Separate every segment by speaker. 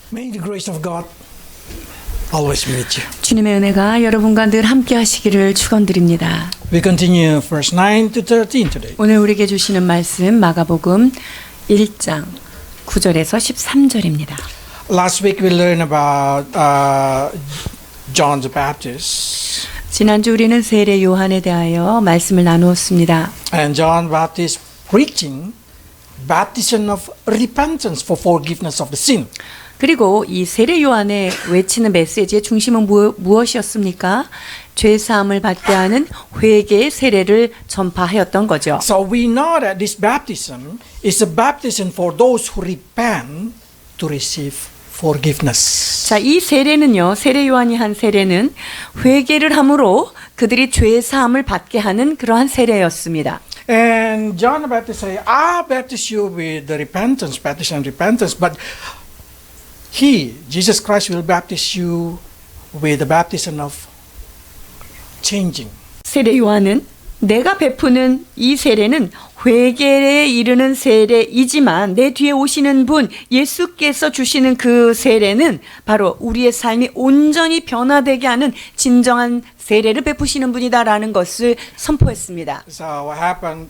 Speaker 1: May the grace of God always be with you.
Speaker 2: 주님의 은혜가 여러분과 늘 함께 하시기를 축원드립니다.
Speaker 1: We continue verse 9 to 13 today.
Speaker 2: 오늘 우리에게 주시는 말씀 마가복음 1장 9절에서 13절입니다.
Speaker 1: Last week we learned about John the Baptist.
Speaker 2: 지난주 우리는 세례 요한에 대하여 말씀을 나누었습니다.
Speaker 1: And John Baptist preaching baptism of repentance for forgiveness of the sin.
Speaker 2: 그리고 이 세례 요한의 외치는 메시지의 중심은 무엇이었습니까? 죄 사함을 받게 하는 회개의 세례를 전파하였던 거죠.
Speaker 1: So we know that this baptism is a baptism for those who repent to receive forgiveness.
Speaker 2: 자, 이 세례는요. 세례 요한이 한 세례는 회개를 함으로 그들이 죄 사함을 받게 하는 그러한 세례였습니다.
Speaker 1: And John the Baptist say, I baptize you with the repentance, baptism and repentance, but He, Jesus Christ, will baptize you with the baptism of changing.
Speaker 2: 세례 요한은 내가 베푸는 이 세례는 회개에 이르는 세례이지만 내 뒤에 오시는 분 예수께서 주시는 그 세례는 바로 우리의 삶이 온전히 변화되게 하는 진정한 세례를 베푸시는 분이다라는 것을 선포했습니다.
Speaker 1: So what happened?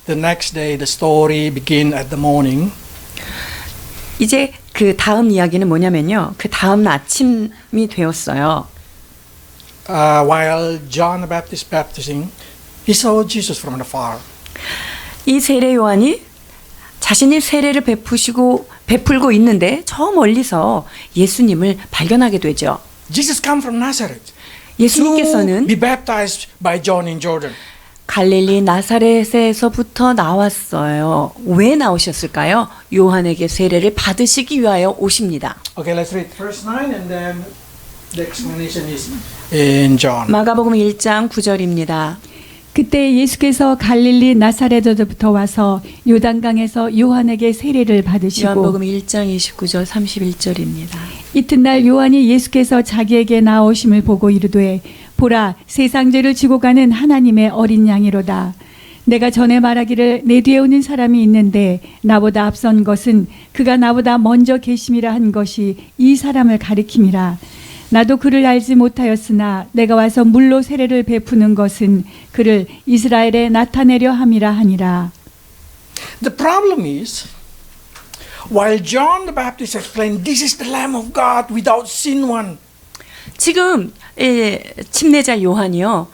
Speaker 1: The next day, the story began at the morning.
Speaker 2: 이제 그 다음 이야기는 뭐냐면요. 그 다음 아침이 되었어요.
Speaker 1: While John the Baptist baptizing, he saw Jesus from afar.
Speaker 2: 이 세례 요한이 자신이 세례를 베풀고 있는데 저 멀리서 예수님을 발견하게 되죠.
Speaker 1: Jesus come from Nazareth to
Speaker 2: 예수님께서는
Speaker 1: be baptized by John in Jordan.
Speaker 2: 갈릴리 나사렛에서부터 나왔어요. 왜 나오셨을까요? 요한에게 세례를 받으시기 위하여 오십니다.
Speaker 1: Okay, let's read verse 9 and then the explanation is in John.
Speaker 2: 마가복음 1장 9절입니다.
Speaker 3: 그때 예수께서 갈릴리 나사렛에서부터 와서 요단강에서 요한에게 세례를 받으시고
Speaker 2: 요한복음 1장 29절 31절입니다.
Speaker 3: 이튿날 요한이 예수께서 자기에게 나오심을 보고 이르되 보라 세상 죄를 지고 가는 하나님의 어린 양이로다. 내가 전에 말하기를 내 뒤에 오는 사람이 있는데 나보다 앞선 것은 그가 나보다 먼저 계심이라 한 것이 이 사람을 가리킴이라. 나도 그를 알지 못하였으나 내가 와서 물로 세례를 베푸는 것은 그를 이스라엘에 나타내려 함이라 하니라.
Speaker 1: The problem is, while John the Baptist explained, this is the Lamb of God without sin one.
Speaker 2: 지금 침례자 요한이요.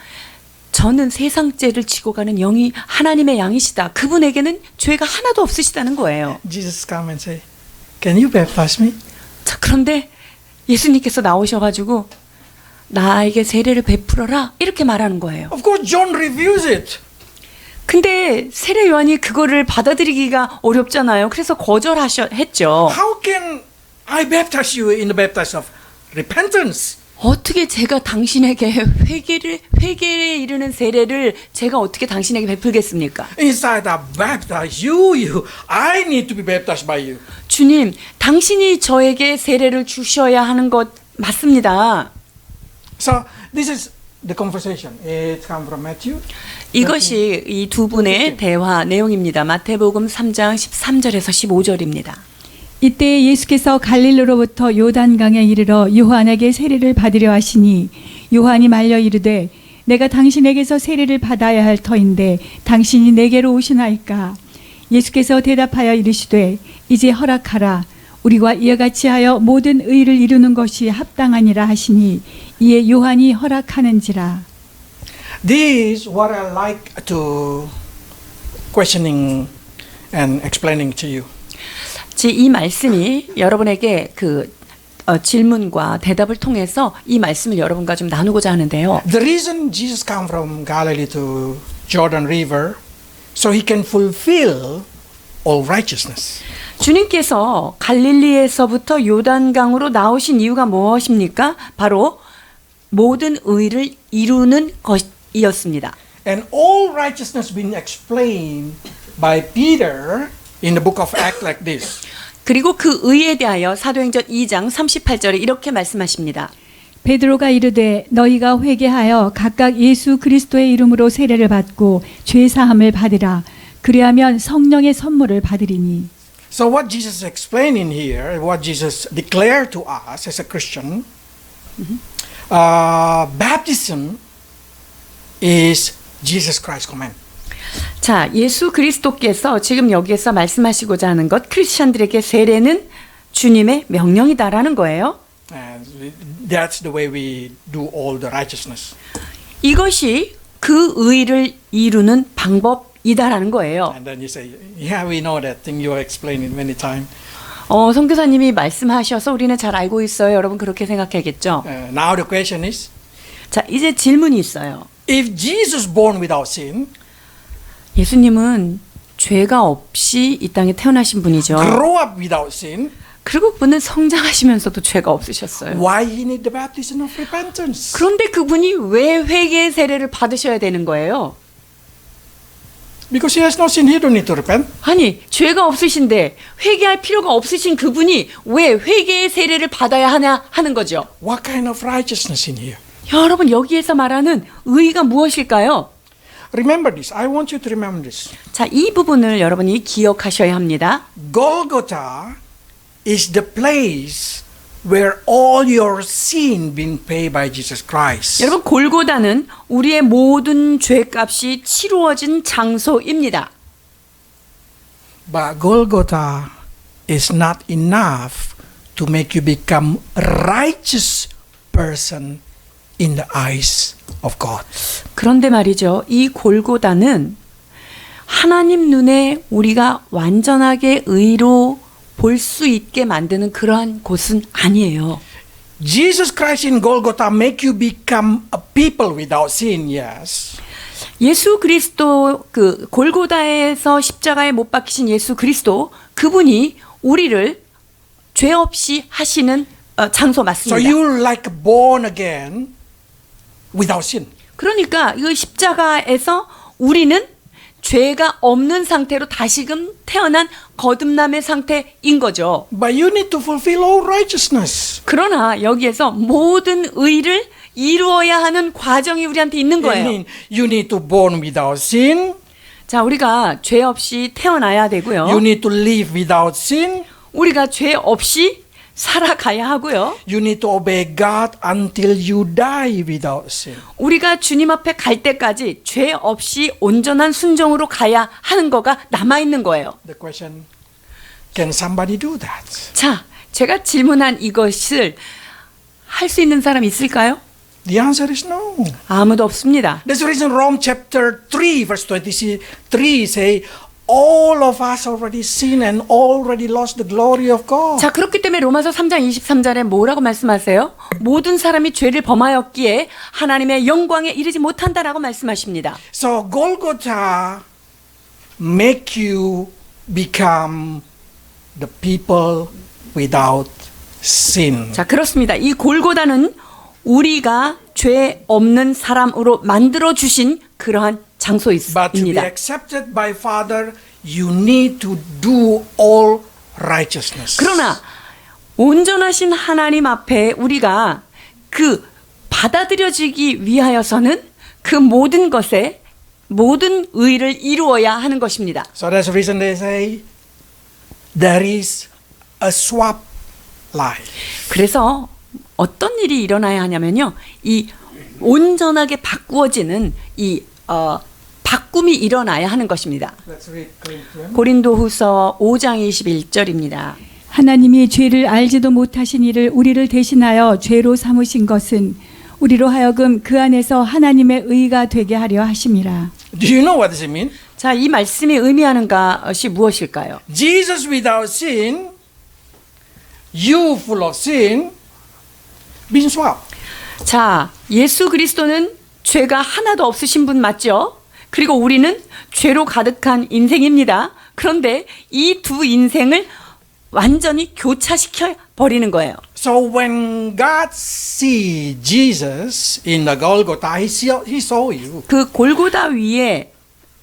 Speaker 2: 저는 세상 죄를 지고 가는 영이 하나님의 양이시다. 그분에게는 죄가 하나도 없으시다는 거예요.
Speaker 1: Jesus come and say, can you baptize me?
Speaker 2: 자, 그런데 예수님께서 나오셔가지고 나에게 세례를 베풀어라 이렇게 말하는 거예요.
Speaker 1: Of course, John refused it.
Speaker 2: 근데 세례 요한이 그거를 받아들이기가 어렵잖아요. 그래서 거절했죠.
Speaker 1: How can I baptize you in the baptism of repentance?
Speaker 2: 어떻게 제가 당신에게 회개에 이르는 세례를 제가 어떻게 당신에게 베풀겠습니까?
Speaker 1: Inside I baptize you. I need to be baptized by you.
Speaker 2: 주님, 당신이 저에게 세례를 주셔야 하는 것 맞습니다.
Speaker 1: So this is the conversation. It comes from Matthew.
Speaker 2: 이것이 이 두 분의 대화 내용입니다. 마태복음 3장 13절에서 15절입니다.
Speaker 3: 이때 예수께서 갈릴리로부터 요단강에 이르러 요한에게 세례를 받으려 하시니 요한이 말려 이르되 내가 당신에게서 세례를 받아야 할 터인데 당신이 내게로 오시나이까. 예수께서 대답하여 이르시되 이제 허락하라. 우리가 이와 같이 하여 모든 의를 이루는 것이 합당하니라 하시니 이에 요한이 허락하는지라.
Speaker 1: This is what I like to questioning and explaining to you.
Speaker 2: 이 말씀이 여러분에게 질문과 대답을 통해서 이 말씀을 여러분과 좀 나누고자 하는데요.
Speaker 1: The reason Jesus came from Galilee to Jordan River so he can fulfill all righteousness.
Speaker 2: 주님께서 갈릴리에서부터 요단강으로 나오신 이유가 무엇입니까? 바로 모든 의를 이루는 것이었습니다.
Speaker 1: And all righteousness been explained by Peter in the book of Acts like this.
Speaker 2: 그리고 그 의에 대하여 사도행전 2장 38절에 이렇게 말씀하십니다.
Speaker 3: 베드로가 이르되 너희가 회개하여 각각 예수 그리스도의 이름으로 세례를 받고 죄 사함을 받으라. 그리하면 성령의 선물을 받으리니.
Speaker 1: So what Jesus is explaining here, what Jesus declared to us as a Christian, baptism is Jesus Christ's command.
Speaker 2: 자, 예수 그리스도께서 지금 여기에서 말씀하시고자 하는 것, 크리스천들에게 세례는 주님의 명령이다라는 거예요.
Speaker 1: And that's the way we do all the righteousness.
Speaker 2: 이것이 그 의를 이루는 방법이다라는 거예요.
Speaker 1: And then you say, yeah, we know that thing. You explained it many times.
Speaker 2: 선교사님이 말씀하셔서 우리는 잘 알고 있어요. 여러분 그렇게 생각하겠죠?
Speaker 1: Now the question is,
Speaker 2: 자, 이제 질문이 있어요.
Speaker 1: if Jesus born without sin,
Speaker 2: 예수님은 죄가 없이 이 땅에 태어나신 분이죠.
Speaker 1: grow up without sin,
Speaker 2: 그리고 그분은 성장하시면서도 죄가 없으셨어요.
Speaker 1: why he need the baptism of repentance?
Speaker 2: 그런데 그분이 왜 회개의 세례를 받으셔야 되는 거예요?
Speaker 1: Because he has no sin, he don't need to repent.
Speaker 2: 아니, 죄가 없으신데 회개할 필요가 없으신 그분이 왜 회개의 세례를 받아야 하냐 하는 거죠.
Speaker 1: What kind of righteousness in here?
Speaker 2: 여러분 여기에서 말하는 의가 무엇일까요?
Speaker 1: Remember this. I want you to remember this.
Speaker 2: 자, 이 부분을 여러분이 기억하셔야 합니다.
Speaker 1: Golgotha is the place where all your sin been paid by Jesus Christ.
Speaker 2: 여러분 골고다는 우리의 모든 죄값이 치루어진 장소입니다.
Speaker 1: But Golgotha is not enough to make you become righteous person in the eyes of God.
Speaker 2: 그런데 말이죠. 이 골고다는 하나님 눈에 우리가 완전하게 의로 볼 수 있게 만드는 그러한 곳은 아니에요.
Speaker 1: Jesus Christ in Golgotha make you become a people without sin, yes.
Speaker 2: 예수 그리스도 그 골고다에서 십자가에 못 박히신 예수 그리스도 그분이 우리를 죄 없이 하시는 장소
Speaker 1: So
Speaker 2: 맞습니다.
Speaker 1: you're like born again without sin.
Speaker 2: 그러니까 이 십자가에서 우리는 죄가 없는 상태로 다시금 태어난 거듭남의 상태인 거죠.
Speaker 1: But you need to fulfill all righteousness.
Speaker 2: 그러나 여기에서 모든 의를 이루어야 하는 과정이 우리한테 있는 거예요.
Speaker 1: You need to born without sin.
Speaker 2: 자, 우리가 죄 없이 태어나야 되고요.
Speaker 1: You need to live without sin.
Speaker 2: 우리가 죄 없이 살아가야 하고요.
Speaker 1: You need to obey God until you die without sin.
Speaker 2: 우리가 주님 앞에 갈 때까지 죄 없이 온전한 순종으로 가야 하는 거가 남아 있는 거예요.
Speaker 1: The question, can somebody do that?
Speaker 2: 자, 제가 질문한 이것을 할 수 있는 사람 있을까요?
Speaker 1: The answer is no.
Speaker 2: 아무도 없습니다.
Speaker 1: That's the reason Rome chapter 3 verse 23 say all of us already sinned and already lost the glory of God.
Speaker 2: 자, 그렇기 때문에 로마서 3장 23절에 뭐라고 말씀하세요? 모든 사람이 죄를 범하였기에 하나님의 영광에 이르지 못한다라고 말씀하십니다.
Speaker 1: So Golgotha make you become the people without sin.
Speaker 2: 자, 그렇습니다. 이 골고다는 우리가 죄 없는 사람으로 만들어 주신 그러한
Speaker 1: But to be
Speaker 2: 장소입니다.
Speaker 1: accepted by Father, you need to do all righteousness.
Speaker 2: 그러나 온전하신 하나님 앞에 우리가 그 받아들여지기 위하여서는 그 모든 것에 모든 의를 이루어야 하는 것입니다.
Speaker 1: So that's the reason they say there is a swap life.
Speaker 2: 그래서 어떤 일이 일어나야 하냐면요, 이 온전하게 바꾸어지는 이 바꿈이 일어나야 하는 것입니다.
Speaker 1: Let's read Corinthians.
Speaker 2: 고린도후서 5장 21절입니다.
Speaker 3: 하나님이 죄를 알지도 못하신 이를 우리를 대신하여 죄로 삼으신 것은 우리로 하여금 그 안에서 하나님의 의가 되게 하려 하심이라.
Speaker 1: Do you know what does it mean?
Speaker 2: 자, 이 말씀이 의미하는 것이 무엇일까요?
Speaker 1: Jesus without sin, you full of sin, been swapped.
Speaker 2: 자, 예수 그리스도는 죄가 하나도 없으신 분 맞죠? 그리고 우리는 죄로 가득한 인생입니다. 그런데 이 두 인생을 완전히 교차시켜 버리는 거예요.
Speaker 1: So when God see Jesus in the Golgotha, he saw you.
Speaker 2: 그 골고다 위에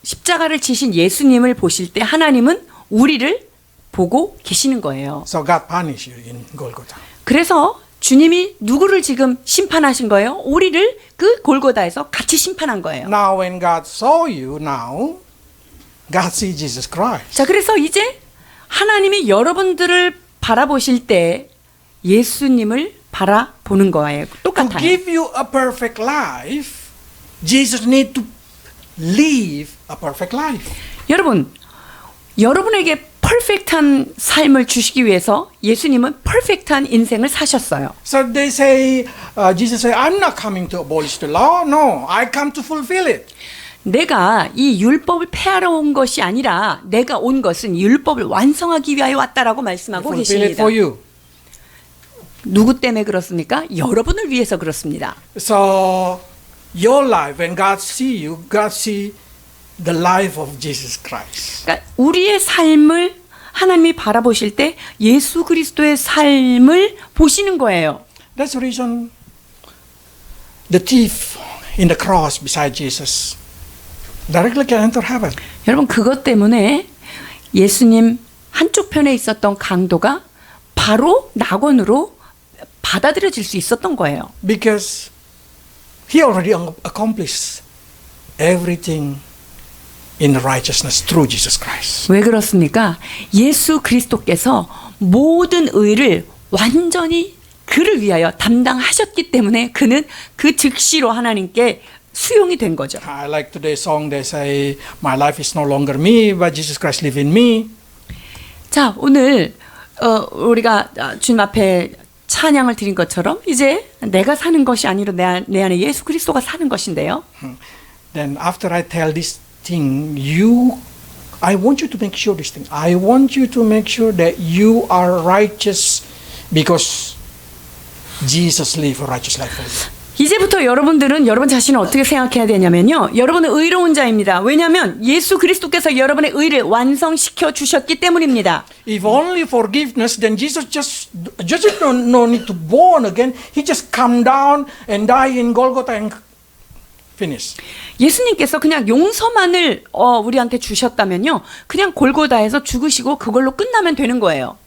Speaker 2: 십자가를 지신 예수님을 보실 때 하나님은 우리를 보고 계시는 거예요.
Speaker 1: So God punished you in Golgotha.
Speaker 2: 그래서 주님이 누구를 지금 심판하신 거예요? 우리를 그 골고다에서 같이 심판한 거예요.
Speaker 1: Now when God saw you, now God see Jesus Christ.
Speaker 2: 자, 그래서 이제 하나님이 여러분들을 바라보실 때 예수님을 바라보는 거예요.
Speaker 1: To
Speaker 2: 똑같아요.
Speaker 1: give you a perfect life, Jesus need to live a perfect life.
Speaker 2: 여러분, 여러분에게 퍼펙트한 삶을 주시기 위해서 예수님은 퍼펙트한 인생을 사셨어요.
Speaker 1: So they say, Jesus say, I'm not coming to abolish the law. No, I come to fulfill it.
Speaker 2: 내가 이 율법을 폐하러 온 것이 아니라 내가 온 것은 율법을 완성하기 위하여 왔다라고 말씀하고
Speaker 1: Fulfill it
Speaker 2: 계십니다.
Speaker 1: for you.
Speaker 2: 누구 때문에 그렇습니까? 여러분을 위해서 그렇습니다.
Speaker 1: So your life, when God see you, God see the life of Jesus Christ.
Speaker 2: 그러니까 우리의 삶을 하나님이 바라보실 때 예수 그리스도의 삶을 보시는 거예요.
Speaker 1: That's the reason the thief in the cross beside Jesus directly can enter heaven.
Speaker 2: 여러분 그것 때문에 예수님 한쪽 편에 있었던 강도가 바로 낙원으로 받아들여질 수 있었던 거예요.
Speaker 1: Because he already accomplished everything in righteousness through Jesus Christ.
Speaker 2: 왜 그렇습니까? 예수 그리스도께서 모든 의를 완전히 그를 위하여 담당하셨기 때문에 그는 그 즉시로 하나님께 수용이 된 거죠.
Speaker 1: I like today's song. They say, "My life is no longer me, but Jesus Christ live in me."
Speaker 2: 자, 오늘 우리가 주님 앞에 찬양을 드린 것처럼 이제 내가 사는 것이 아니라 내 안에 예수 그리스도가 사는 것인데요.
Speaker 1: Then after I tell this thing, I want you to make sure this thing. I want you to make sure that you are righteous because Jesus lived a righteous life for you.
Speaker 2: 이제부터 여러분들은 여러분 자신을 어떻게 생각해야 되냐면요. 여러분은 의로운 자입니다. 왜냐하면 예수 그리스도께서 여러분의 의를 완성시켜 주셨기 때문입니다.
Speaker 1: If only forgiveness, then Jesus just no need to born again. He just come down and die in Golgotha and finish.
Speaker 2: 예수님께서 그냥 용서만을 우리한테 주셨다면요. 그냥 골고다에서 죽으시고 그걸로 끝나면 되는 거예요.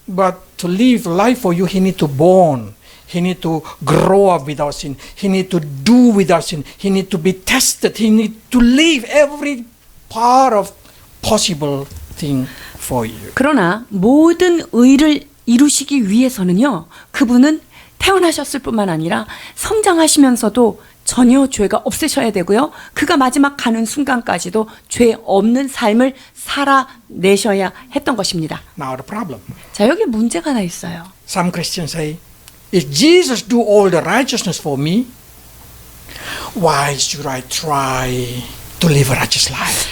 Speaker 1: But to live life for you, he need to born. He need to grow up without sin. He need to do without sin. He need to be tested. He need to live every part of possible thing for you.
Speaker 2: 그러나 모든 의를 이루시기 위해서는요. 그분은 태어나셨을 뿐만 아니라 성장하시면서도 전혀 죄가 없으셔야 되고요. 그가 마지막 가는 순간까지도 죄 없는 삶을 살아내셔야 했던 것입니다.
Speaker 1: Now the problem.
Speaker 2: 자, 여기 문제가 하나 있어요.
Speaker 1: Some Christians say, if Jesus do all the righteousness for me, why should I try to live a righteous life?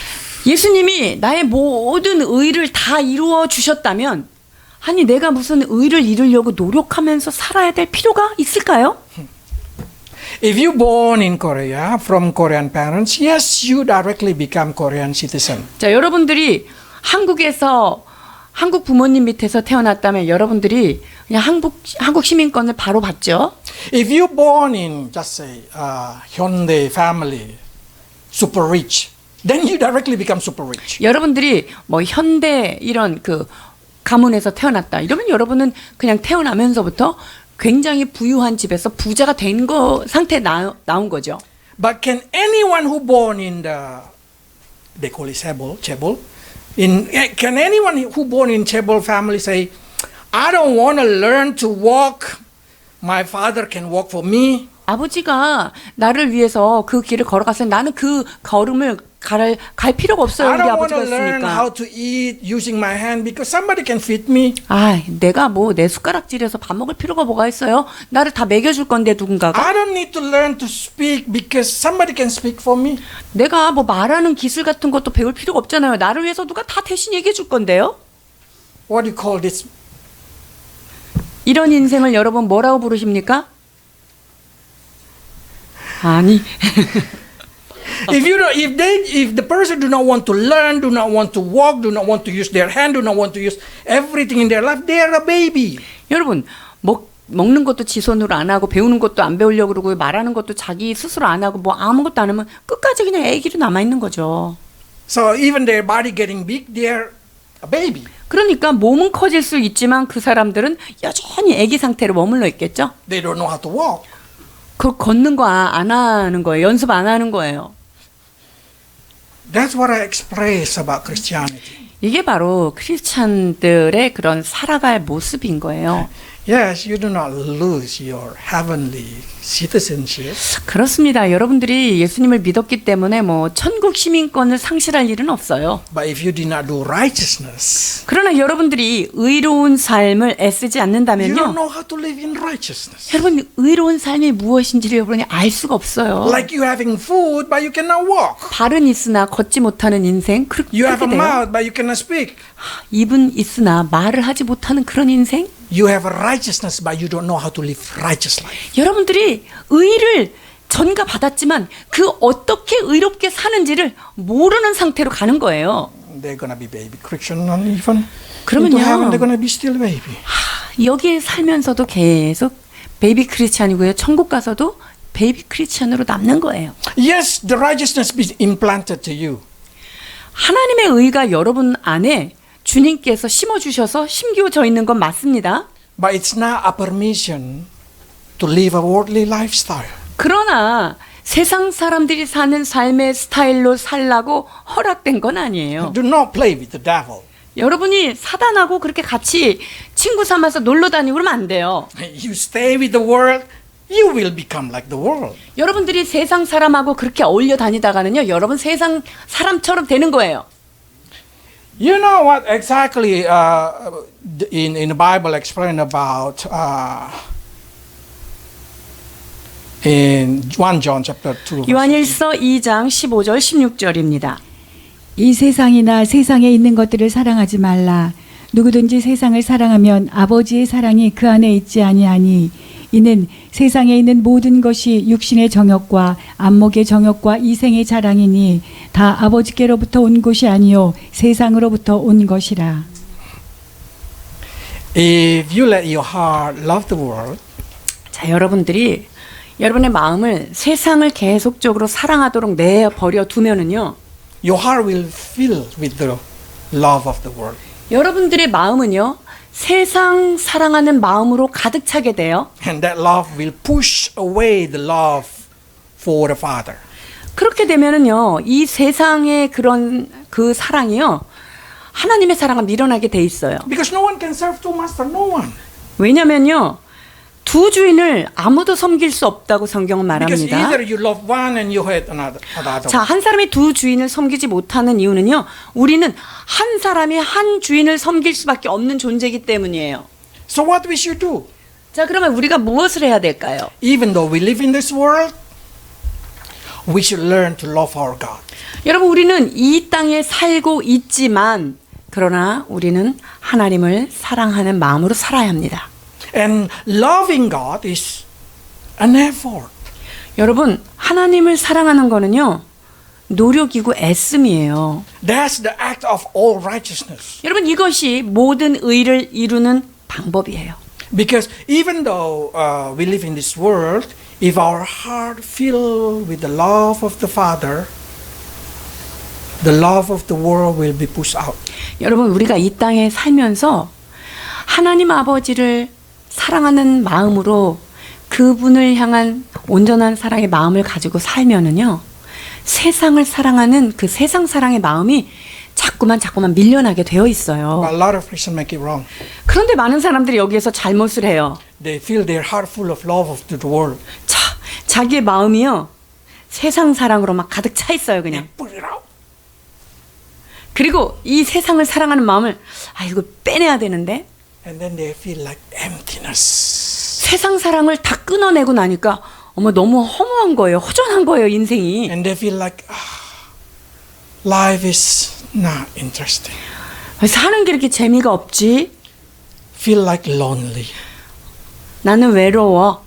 Speaker 2: 예수님이 나의 모든 의를 다 이루어 주셨다면 아니 내가 무슨 의를 이루려고 노력하면서 살아야 될 필요가 있을까요?
Speaker 1: If you born in Korea from Korean parents, yes, you directly become Korean citizen.
Speaker 2: 자, 여러분들이 한국에서 한국 부모님 밑에서 태어났다면 여러분들이 그냥 한국 시민권을 바로 받죠.
Speaker 1: If you born in, just say, Hyundai family, super rich, then you directly become super rich.
Speaker 2: 여러분들이 뭐 현대 이런 그 가문에서 태어났다. 이러면 여러분은 그냥 태어나면서부터 굉장히 부유한 집에서 부자가 된 상태에 나온 거죠.
Speaker 1: But can anyone who born in they call it chaebol, can anyone who born in chaebol family say, I don't want to learn to walk, my father can walk for me?
Speaker 2: 아버지가 나를 위해서 그 길을 걸어갔으니 나는 그 걸음을 갈 필요가 없어요.
Speaker 1: I
Speaker 2: 우리
Speaker 1: don't want
Speaker 2: 아버지가
Speaker 1: to learn
Speaker 2: 있으니까.
Speaker 1: how to eat using my hand because somebody can feed me.
Speaker 2: 아, 내가 뭐 내 숟가락질해서 밥 먹을 필요가 뭐가 있어요? 나를 다 먹여줄 건데 누군가가.
Speaker 1: I don't need to learn to speak because somebody can speak for me.
Speaker 2: 내가 뭐 말하는 기술 같은 것도 배울 필요가 없잖아요. 나를 위해서 누가 다 대신 얘기해 줄 건데요.
Speaker 1: What do you call this?
Speaker 2: 이런 인생을 여러분 뭐라고 부르십니까? 아니.
Speaker 1: If the person do not want to learn, do not want to walk, do not want to use their hand, do not want to use everything in their life, they are a baby.
Speaker 2: 여러분, 먹는 것도 지 손으로 안 하고 배우는 것도 안 배우려고 그러고 말하는 것도 자기 스스로 안 하고 뭐 아무것도 안 하면 끝까지 그냥 애기로 남아 있는 거죠.
Speaker 1: So even their body getting big, they are a baby.
Speaker 2: 그러니까 몸은 커질 수 있지만 그 사람들은 여전히 애기 상태로 머물러 있겠죠.
Speaker 1: They don't know how to walk.
Speaker 2: 그 걷는 거 안 하는 거예요. 연습 안 하는 거예요.
Speaker 1: That's what I express about Christianity.
Speaker 2: 이게 바로 크리스찬들의 그런 살아갈 모습인 거예요.
Speaker 1: Yes, you do not lose your heavenly citizenship.
Speaker 2: 그렇습니다. 여러분들이 예수님을 믿었기 때문에 뭐 천국 시민권을 상실할 일은 없어요.
Speaker 1: But if you did not do righteousness,
Speaker 2: 그러나 여러분들이 의로운 삶을 애쓰지
Speaker 1: you don't
Speaker 2: 않는다면요.
Speaker 1: know how to live in righteousness.
Speaker 2: 여러분 의로운 삶이 무엇인지를 여러분이 알 수가 없어요.
Speaker 1: Like you having food, but you cannot walk.
Speaker 2: 발은 있으나 걷지 못하는 인생 그렇게
Speaker 1: You have a
Speaker 2: 돼요.
Speaker 1: mouth, but you cannot speak.
Speaker 2: 입은 있으나 말을 하지 못하는 그런 인생.
Speaker 1: You have a righteousness, but you don't know how to live righteous life.
Speaker 2: 여러분들이 의를 전가받았지만 그 어떻게 의롭게 사는지를 모르는 상태로 가는 거예요.
Speaker 1: They're gonna be baby Christian, and even
Speaker 2: 그러면요.
Speaker 1: into heaven, they're gonna be still baby.
Speaker 2: 여기에 살면서도 계속 베이비 크리스찬이고요. 천국 가서도 베이비 크리스찬으로 남는 거예요.
Speaker 1: Yes, the righteousness is implanted to you.
Speaker 2: 하나님의 의가 여러분 안에 주님께서 심어주셔서 심겨져 있는 건 맞습니다.
Speaker 1: But it's not a permission to live a worldly lifestyle.
Speaker 2: 그러나 세상 사람들이 사는 삶의 스타일로 살라고 허락된 건 아니에요.
Speaker 1: Do not play with the devil.
Speaker 2: 여러분이 사단하고 그렇게 같이 친구 삼아서 놀러 다니고 그러면 안 돼요.
Speaker 1: You stay with the world, you will become like the world.
Speaker 2: 여러분들이 세상 사람하고 그렇게 어울려 다니다가는요, 여러분 세상 사람처럼 되는 거예요.
Speaker 1: You know what exactly in the Bible explained about in 1 John chapter 2.
Speaker 2: 요한일서 2장 15절 16절입니다.
Speaker 3: 이 세상이나 세상에 있는 것들을 사랑하지 말라. 누구든지 세상을 사랑하면 아버지의 사랑이 그 안에 있지 아니하니 이는 세상에 있는 모든 것이 육신의 정욕과 안목의 정욕과 이생의 자랑이니 다 아버지께로부터 온 것이 아니요 세상으로부터 온 것이라.
Speaker 1: If you let your heart love the world,
Speaker 2: 자, 여러분들이 여러분의 마음을 세상을 계속적으로 사랑하도록 내버려 두면은요,
Speaker 1: your heart will fill with the love of the world.
Speaker 2: 여러분들의 마음은요, 세상 사랑하는 마음으로 가득 차게 돼요.
Speaker 1: And that love will push away the love for the Father.
Speaker 2: 그렇게 되면은요, 이 세상의 그런 그 사랑이요, 하나님의 사랑을 밀어나게 돼 있어요.
Speaker 1: Because no one can serve two masters, no one.
Speaker 2: 왜냐면요, 두 주인을 아무도 섬길 수 없다고 성경은
Speaker 1: Because
Speaker 2: 말합니다.
Speaker 1: either you love one and you hate another.
Speaker 2: 자, 한 사람이 두 주인을 섬기지 못하는 이유는요, 우리는 한 사람이 한 주인을 섬길 수밖에 없는 존재이기 때문이에요.
Speaker 1: So what we should do?
Speaker 2: 자, 그러면 우리가 무엇을 해야 될까요?
Speaker 1: Even though we live in this world, we should learn to love our God.
Speaker 2: 여러분, 우리는 이 땅에 살고 있지만, 그러나 우리는 하나님을 사랑하는 마음으로 살아야 합니다.
Speaker 1: And loving God is an effort.
Speaker 2: 여러분, 하나님을 사랑하는 거는요, 노력이고 애씀이에요.
Speaker 1: That's the act of all righteousness.
Speaker 2: 여러분, 이것이 모든 의를 이루는 방법이에요.
Speaker 1: Because even though we live in this world, if our heart filled with the love of the Father, the love of the world will be pushed out.
Speaker 2: 여러분, 우리가 이 땅에 살면서 하나님 아버지를 사랑하는 마음으로 그분을 향한 온전한 사랑의 마음을 가지고 살면은요, 세상을 사랑하는 그 세상 사랑의 마음이 자꾸만 밀려나게 되어 있어요.
Speaker 1: But a lot of Christians make it wrong.
Speaker 2: 그런데 많은 사람들이 여기에서 잘못을 해요.
Speaker 1: They fill their heart full of love of the world.
Speaker 2: 자, 자기의 마음이요, 세상 사랑으로 막 가득 차 있어요, 그냥.
Speaker 1: Put it out.
Speaker 2: 그리고 이 세상을 사랑하는 마음을, 아, 이거 빼내야 되는데,
Speaker 1: And then they feel like emptiness.
Speaker 2: 세상 사랑을 다 끊어내고 나니까 어머 너무 허무한 거예요. 허전한 거예요, 인생이.
Speaker 1: And they feel like life is not interesting.
Speaker 2: 사는 게 이렇게 재미가 없지?
Speaker 1: Feel like lonely.
Speaker 2: 나는 외로워.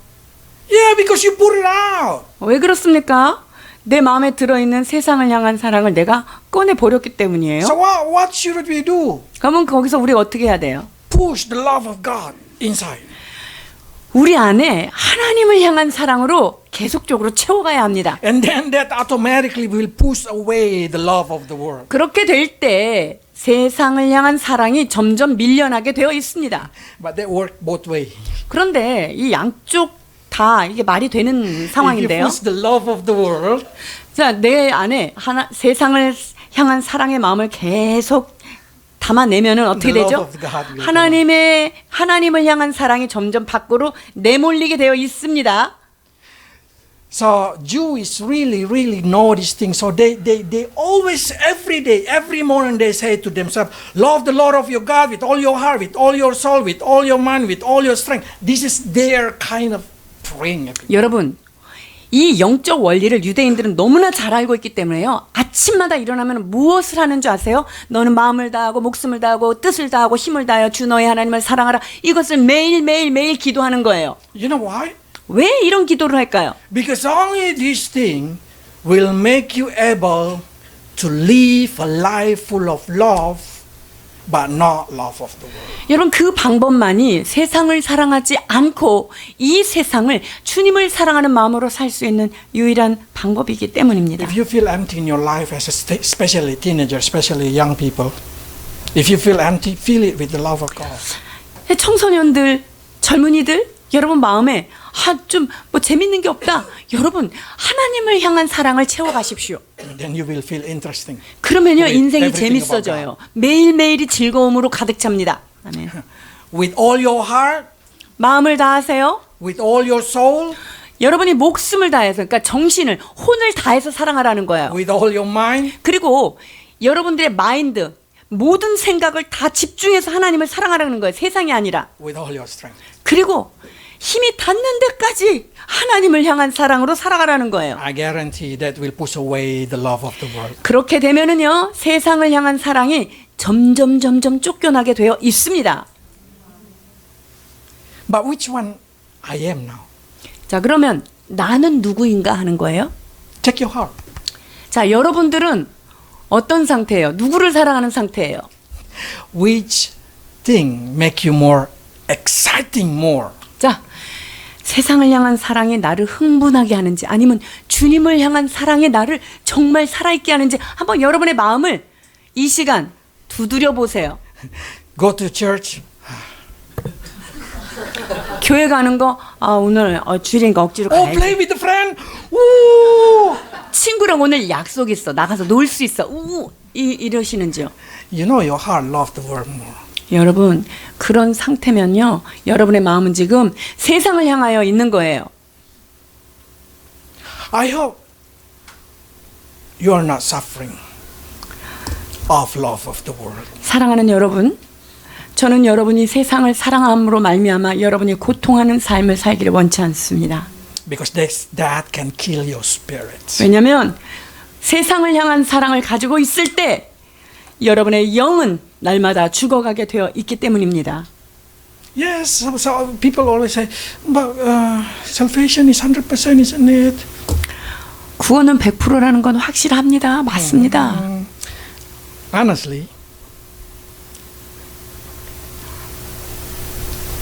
Speaker 1: Yeah, because you put it out.
Speaker 2: 왜 그렇습니까? 내 마음에 들어있는 세상을 향한 사랑을 내가 꺼내버렸기 때문이에요.
Speaker 1: So what should we do?
Speaker 2: 그러면 거기서 우리가 어떻게 해야 돼요?
Speaker 1: Push the love of God inside.
Speaker 2: 우리 안에 하나님을 향한 사랑으로 계속적으로 채워가야 합니다.
Speaker 1: And then that automatically will push away the love of the world.
Speaker 2: 그렇게 될 때 세상을 향한 사랑이 점점 밀려나게 되어 있습니다.
Speaker 1: But that work both way.
Speaker 2: 그런데 이 양쪽 다 이게 말이 되는
Speaker 1: If you
Speaker 2: 상황인데요.
Speaker 1: push the love of the world,
Speaker 2: 자, 내 안에 세상을 향한 사랑의 마음을 계속 담아내면은 어떻게
Speaker 1: The love
Speaker 2: 되죠?
Speaker 1: of God will
Speaker 2: 하나님을 향한 사랑이 점점 밖으로 내몰리게 되어 있습니다.
Speaker 1: So Jews really know these things. So they always, every day, every morning they say to themselves, love the Lord of your God with all your heart, with all your soul, with all your mind, with all your strength. This is their kind of praying.
Speaker 2: 여러분, 이 영적 원리를 유대인들은 너무나 잘 알고 있기 때문에요. 아침마다 일어나면 무엇을 하는 줄 아세요? 너는 마음을 다하고 목숨을 다하고 뜻을 다하고 힘을 다하여 주 너의 하나님을 사랑하라. 이것을 매일 기도하는 거예요.
Speaker 1: You know why?
Speaker 2: 왜 이런 기도를 할까요?
Speaker 1: Because only this thing will make you able to live a life full of love, but not love of the world.
Speaker 2: 여러분, 그 방법만이 세상을 사랑하지 않고 이 세상을 주님을 사랑하는 마음으로 살 수 있는 유일한 방법이기 때문입니다.
Speaker 1: If you feel empty in your life, especially teenagers, especially young people, if you feel empty, fill it with the love of God.
Speaker 2: 청소년들, 젊은이들, 여러분 마음에 좀 뭐 재밌는 게 없다. 여러분, 하나님을 향한 사랑을 채워가십시오.
Speaker 1: Then you will feel interesting.
Speaker 2: 그러면요,
Speaker 1: With
Speaker 2: 인생이
Speaker 1: everything about
Speaker 2: 재밌어져요. 매일매일이 즐거움으로 가득 찹니다. 아멘.
Speaker 1: With all your heart,
Speaker 2: 마음을 다하세요.
Speaker 1: with all your soul,
Speaker 2: 여러분이 목숨을 다해서, 그러니까 정신을, 혼을 다해서 사랑하라는 거예요.
Speaker 1: with all your mind,
Speaker 2: 그리고 여러분들의 마인드, 모든 생각을 다 집중해서 하나님을 사랑하라는 거예요. 세상이 아니라.
Speaker 1: with all your strength.
Speaker 2: 그리고 힘이 닿는 데까지 하나님을 향한 사랑으로 살아가라는 거예요.
Speaker 1: I guarantee that will push away the love of the world.
Speaker 2: 그렇게 되면은요, 세상을 향한 사랑이 점점 쫓겨나게 되어 있습니다.
Speaker 1: But which one I am now?
Speaker 2: 자, 그러면 나는 누구인가 하는 거예요.
Speaker 1: Check your heart.
Speaker 2: 자, 여러분들은 어떤 상태예요? 누구를 사랑하는 상태예요?
Speaker 1: Which thing make you more exciting more?
Speaker 2: 자, 세상을 향한 사랑이 나를 흥분하게 하는지 아니면 주님을 향한 사랑이 나를 정말 살아있게 하는지 한번 여러분의 마음을 이 시간 두드려 보세요.
Speaker 1: Go to church.
Speaker 2: 교회 가는 거 오늘 주일이니까 억지로
Speaker 1: Oh,
Speaker 2: 가야지.
Speaker 1: play with the friend. Woo!
Speaker 2: 친구랑 오늘 약속 있어. 나가서 놀 수 있어. 이러시는지요?
Speaker 1: You know your heart loves the world more.
Speaker 2: 여러분, 그런 상태면요, 여러분의 마음은 지금 세상을 향하여 있는 거예요.
Speaker 1: I hope you are not suffering of love of the world.
Speaker 2: 사랑하는 여러분, 저는 여러분이 세상을 사랑함으로 말미암아 여러분이 고통하는 삶을 살기를 원치 않습니다.
Speaker 1: Because that can kill your spirit.
Speaker 2: 왜냐하면 세상을 향한 사랑을 가지고 있을 때 여러분의 영은 날마다 죽어가게 되어 있기 때문입니다.
Speaker 1: Yes, so people always say, but salvation is 100%, isn't it?
Speaker 2: 구원은 100%라는 건 확실합니다. 맞습니다.
Speaker 1: Honestly,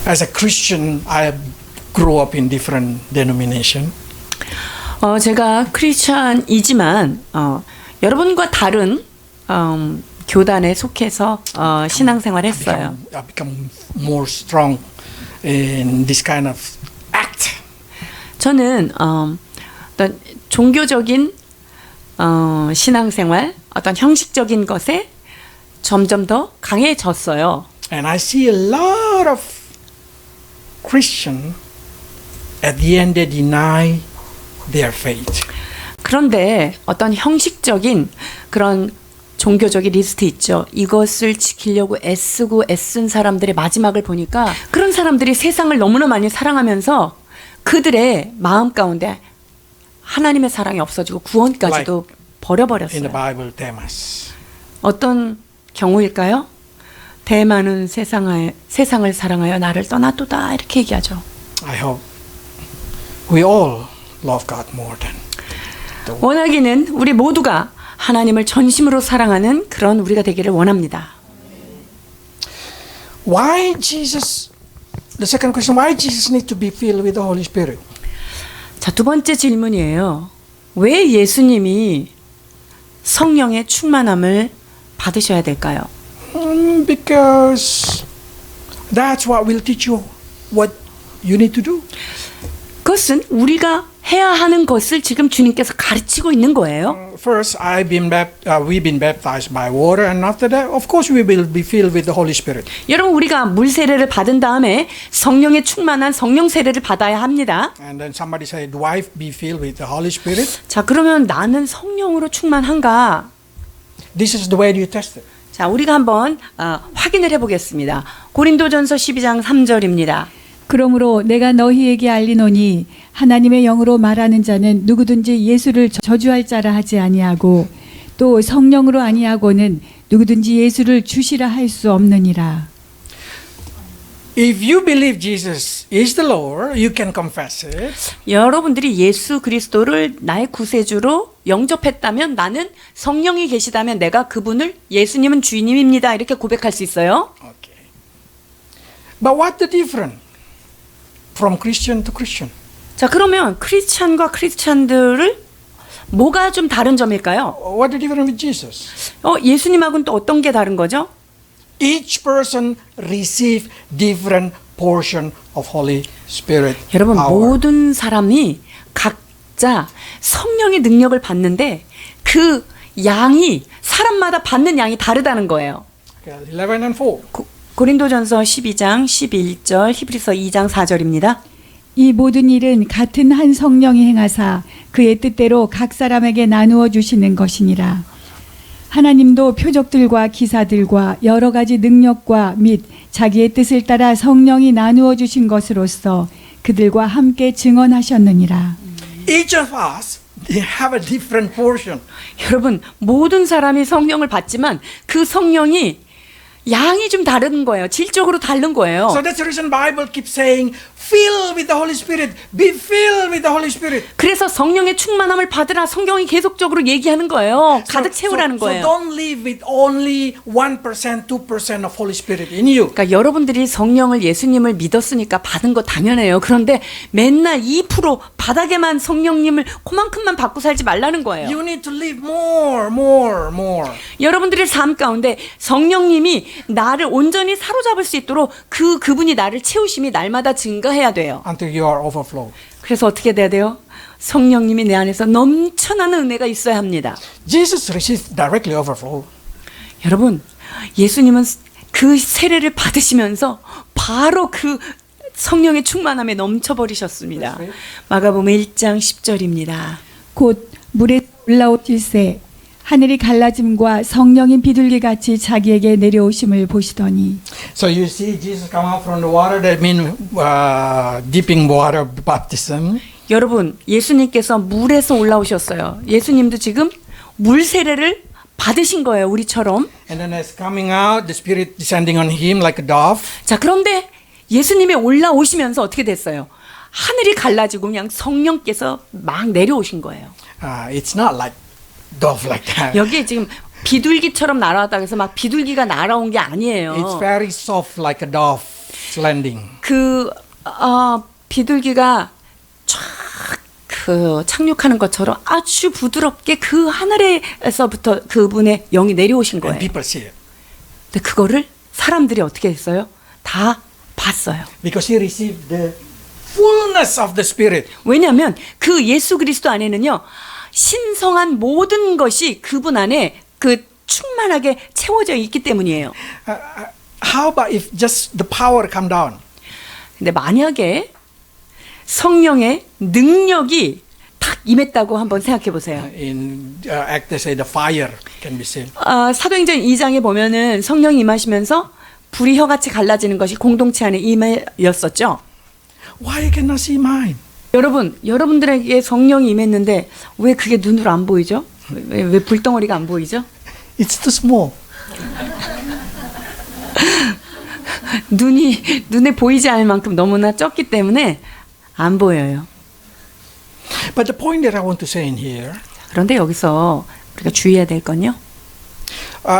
Speaker 1: as a Christian, I grew up in different denomination.
Speaker 2: 제가 크리스천이지만 여러분과 다른 교단에 속해서 신앙생활 했어요.
Speaker 1: I become more strong in this kind of act.
Speaker 2: 저는 어떤 종교적인 신앙생활, 어떤 형식적인 것에 점점 더 강해졌어요.
Speaker 1: And I see a lot of Christian at the end they deny their faith.
Speaker 2: 그런데 어떤 형식적인 그런 종교적인 리스트 있죠. 이것을 지키려고 애쓴 사람들의 마지막을 보니까 그런 사람들이 세상을 너무나 많이 사랑하면서 그들의 마음 가운데 하나님의 사랑이 없어지고 구원까지도
Speaker 1: In the
Speaker 2: 버려버렸어요.
Speaker 1: Bible, Demas.
Speaker 2: 어떤 경우일까요? 대만은 세상을 사랑하여 나를 떠났도다 이렇게 얘기하죠.
Speaker 1: I hope we all love God more than.
Speaker 2: 원하기는 우리 모두가 하나님을 전심으로 사랑하는 그런 우리가 되기를 원합니다.
Speaker 1: Why Jesus? The second question: Why Jesus need to be filled with the Holy Spirit?
Speaker 2: 자, 두 번째 질문이에요. 왜 예수님이 성령의 충만함을 받으셔야 될까요?
Speaker 1: Because that's what will teach you what you need to do.
Speaker 2: 그것은 우리가 해야 하는 것을 지금 주님께서 가르치고 있는 거예요.
Speaker 1: First, we've been baptized by water, and after that, of course, we will be filled with the Holy Spirit.
Speaker 2: 여러분 우리가 물 세례를 받은 다음에 성령의 충만한 성령 세례를 받아야 합니다.
Speaker 1: And then somebody said, "Do I be filled with the Holy Spirit?"
Speaker 2: 자, 그러면 나는 성령으로 충만한가?
Speaker 1: This is the way you test it.
Speaker 2: 자, 우리가 한번 확인을 해보겠습니다. 고린도전서 12장 3절입니다.
Speaker 3: 그러므로 내가 너희에게 알리노니 하나님의 영으로 말하는 자는 누구든지 예수를 저주할 자라 하지 아니하고 또 성령으로 아니하고는 누구든지 예수를 주시라 할 수 없느니라.
Speaker 1: If you believe Jesus is the Lord, you can confess it.
Speaker 2: 여러분들이 예수 그리스도를 나의 구세주로 영접했다면 나는 성령이 계시다면 내가 그분을 예수님은 주님입니다 이렇게 고백할 수 있어요.
Speaker 1: Okay. But what the difference from Christian to Christian?
Speaker 2: 자, 그러면 크리스찬과 크리스찬들을 뭐가 좀 다른 점일까요?
Speaker 1: What the difference with Jesus?
Speaker 2: 예수님하고는 또 어떤 게 다른 거죠?
Speaker 1: Each person receive different portion of Holy Spirit
Speaker 2: 여러분
Speaker 1: power.
Speaker 2: 모든 사람이 각자 성령의 능력을 받는데 그 양이 사람마다 받는 양이 다르다는 거예요.
Speaker 1: Okay, 11 and 4.
Speaker 2: 고린도전서 12장 11절 히브리서 2장 4절입니다.
Speaker 3: 이 모든 일은 같은 한 성령이 행하사 그의 뜻대로 각 사람에게 나누어 주시는 것이니라. 하나님도 표적들과 기사들과 여러 가지 능력과 및 자기의 뜻을 따라 성령이 나누어 주신 것으로서 그들과 함께 증언하셨느니라.
Speaker 1: Each of us they have a different portion.
Speaker 2: 여러분 모든 사람이 성령을 받지만 그 성령이 양이 좀 다른 거예요. 질적으로 다른 거예요.
Speaker 1: So that's the reason Bible keeps saying, "Fill with the Holy Spirit. Be filled with the Holy Spirit."
Speaker 2: 그래서 성령의 충만함을 받으라 성경이 계속적으로 얘기하는 거예요. 가득 채우라는 거예요.
Speaker 1: So don't live with only 1%, 2% of Holy Spirit in you.
Speaker 2: 그러니까 여러분들이 성령을 예수님을 믿었으니까 받은 거 당연해요. 그런데 맨날 2% 바닥에만 성령님을 그만큼만 받고 살지 말라는 거예요.
Speaker 1: You need to live more, more, more.
Speaker 2: 여러분들의 삶 가운데 성령님이 나를 온전히 사로잡을 수 있도록 그분이 나를 채우심이 날마다 증가해야 돼요.
Speaker 1: Until you are overflow.
Speaker 2: 그래서 어떻게 돼야 돼요? 성령님이 내 안에서 넘쳐나는 은혜가 있어야 합니다.
Speaker 1: Jesus received directly overflow.
Speaker 2: 여러분, 예수님은 그 세례를 받으시면서 바로 그 성령의 충만함에 넘쳐버리셨습니다. 마가복음 1장 10절입니다.
Speaker 3: 곧 물에 올라오실새 하늘이 갈라짐과 성령인 비둘기같이 자기에게 내려오심을 보시더니.
Speaker 1: So you see Jesus come out from the water. That means dipping water baptism.
Speaker 2: 여러분, 예수님께서 물에서 올라오셨어요. 예수님도 지금 물 세례를 받으신 거예요, 우리처럼.
Speaker 1: And then as coming out, the Spirit descending on him like a dove.
Speaker 2: 자, 그런데 예수님이 올라오시면서 어떻게 됐어요? 하늘이 갈라지고 그냥 성령께서 막 내려오신 거예요.
Speaker 1: It's not like dove like that.
Speaker 2: 여기에 지금 비둘기처럼 날아왔다 그래서 막 비둘기가 날아온 게 아니에요.
Speaker 1: It's very soft like a dove landing.
Speaker 2: 비둘기가 쫙 착륙하는 것처럼 아주 부드럽게 그 하늘에서부터 그분의 영이 내려오신
Speaker 1: And
Speaker 2: 거예요.
Speaker 1: people see it.
Speaker 2: 근데 그거를 사람들이 어떻게 했어요? 다 봤어요.
Speaker 1: Because he received the fullness of the Spirit.
Speaker 2: 왜냐하면 그 예수 그리스도 안에는요 신성한 모든 것이 그분 안에 그 충만하게 채워져 있기 때문이에요.
Speaker 1: How about if just the power come down?
Speaker 2: 근데 만약에 성령의 능력이 탁 임했다고 한번 생각해 보세요.
Speaker 1: In Acts they say the fire can be seen.
Speaker 2: 사도행전 2장에 보면은 성령이 임하시면서 불이 혀같이 갈라지는 것이 공동체 안에 임하였었죠.
Speaker 1: Why can I see mine?
Speaker 2: 여러분들에게 성령이 임했는데 왜 그게 눈으로 안 보이죠? 왜 불덩어리가 안 보이죠?
Speaker 1: It's too small.
Speaker 2: 눈에 보이지 않을 만큼 너무나 적기 때문에 안 보여요.
Speaker 1: But the point that I want to say in here,
Speaker 2: 그런데 여기서 우리가 주의해야 될 건요.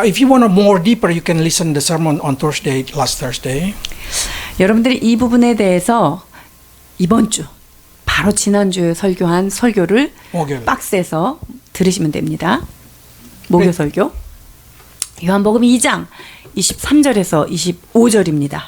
Speaker 1: if you want to more deeper, you can listen the sermon on Thursday, last Thursday.
Speaker 2: 여러분들이 이 부분에 대해서 이번 주 바로 지난주에 설교한 설교를
Speaker 1: 목요일.
Speaker 2: 박스에서 들으시면 됩니다. 목요 설교. 요한복음 2장 23절에서 25절입니다.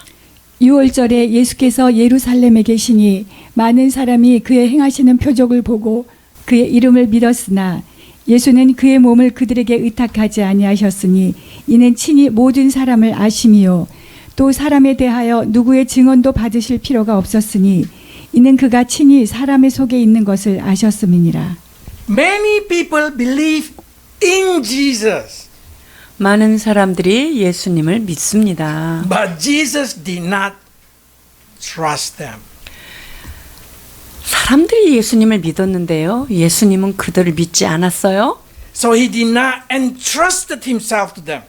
Speaker 3: 6월절에 예수께서 예루살렘에 계시니 많은 사람이 그의 행하시는 표적을 보고 그의 이름을 믿었으나 예수는 그의 몸을 그들에게 의탁하지 아니하셨으니 이는 친히 모든 사람을 아심이요 또 사람에 대하여 누구의 증언도 받으실 필요가 없었으니 이는 그가 친히 사람의 속에 있는 것을 아셨음이니라.
Speaker 1: Many people believe in Jesus,
Speaker 2: 많은 사람들이 예수님을 믿습니다.
Speaker 1: but Jesus did not trust them.
Speaker 2: 사람들이 예수님을 믿었는데요. 예수님은 그들을 믿지 않았어요.
Speaker 1: So he did not entrusted himself to them.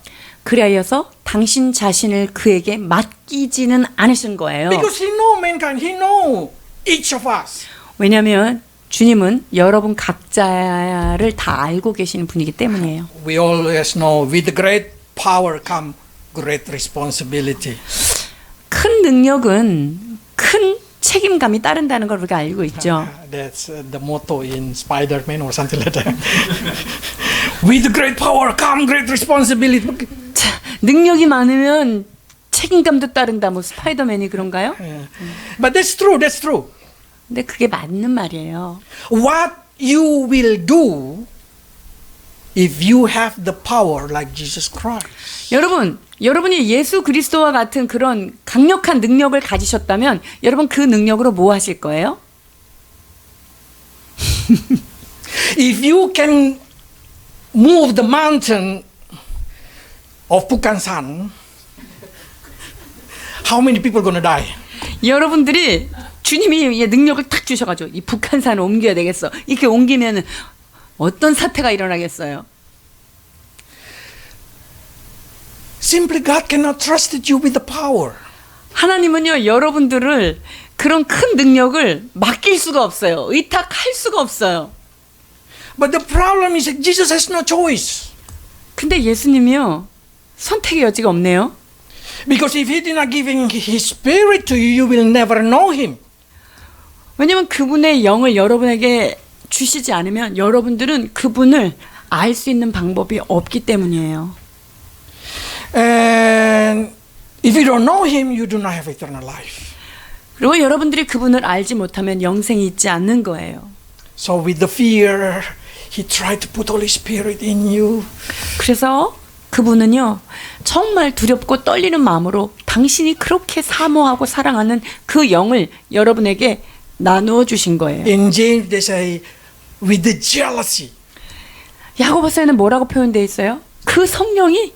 Speaker 2: 그리하여서 당신 자신을 그에게 맡기지는 않으신 거예요.
Speaker 1: Because he know mankind, he know each of us.
Speaker 2: 왜냐하면 주님은 여러분 각자를 다 알고 계시는 분이기 때문이에요.
Speaker 1: We always know with great power come great responsibility.
Speaker 2: 큰 능력은 큰 책임감이 따른다는 걸 우리가 알고 있죠.
Speaker 1: That's the motto in Spider-Man or something like that. With great power come great responsibility.
Speaker 2: 자, 능력이 많으면 책임감도 따른다. 뭐 스파이더맨이 그런가요?
Speaker 1: Yeah. But that's true, that's true.
Speaker 2: 근데 그게 맞는 말이에요.
Speaker 1: What you will do if you have the power like Jesus Christ.
Speaker 2: 여러분이 예수 그리스도와 같은 그런 강력한 능력을 가지셨다면 여러분 그 능력으로 뭐 하실 거예요?
Speaker 1: If you can move the mountain of Bukhansan, how many people gonna die?
Speaker 2: 여러분들이 주님이 능력을 탁 주셔가지고 이 북한산을 옮겨야 되겠어. 이렇게 옮기면 어떤 사태가 일어나겠어요?
Speaker 1: Simply God cannot trust you with the power.
Speaker 2: 하나님은요 여러분들을 그런 큰 능력을 맡길 수가 없어요. 의탁할 수가 없어요.
Speaker 1: But the problem is that Jesus has no choice.
Speaker 2: 근데 예수님이요 선택의 여지가 없네요.
Speaker 1: Because if he did not give his spirit to you, you will never know him.
Speaker 2: 왜냐하면 그분의 영을 여러분에게 주시지 않으면 여러분들은 그분을 알 수 있는 방법이 없기 때문이에요.
Speaker 1: And if you don't know him, you do not have eternal life.
Speaker 2: 그리고 여러분들이 그분을 알지 못하면 영생이 있지 않는 거예요.
Speaker 1: So with the fear, he tried to put Holy Spirit in you.
Speaker 2: 그래서 그분은요 정말 두렵고 떨리는 마음으로 당신이 그렇게 사모하고 사랑하는 그 영을 여러분에게 나누어 주신 거예요.
Speaker 1: In James they say with the jealousy.
Speaker 2: 야고보서에는 뭐라고 표현되어 있어요? 그 성령이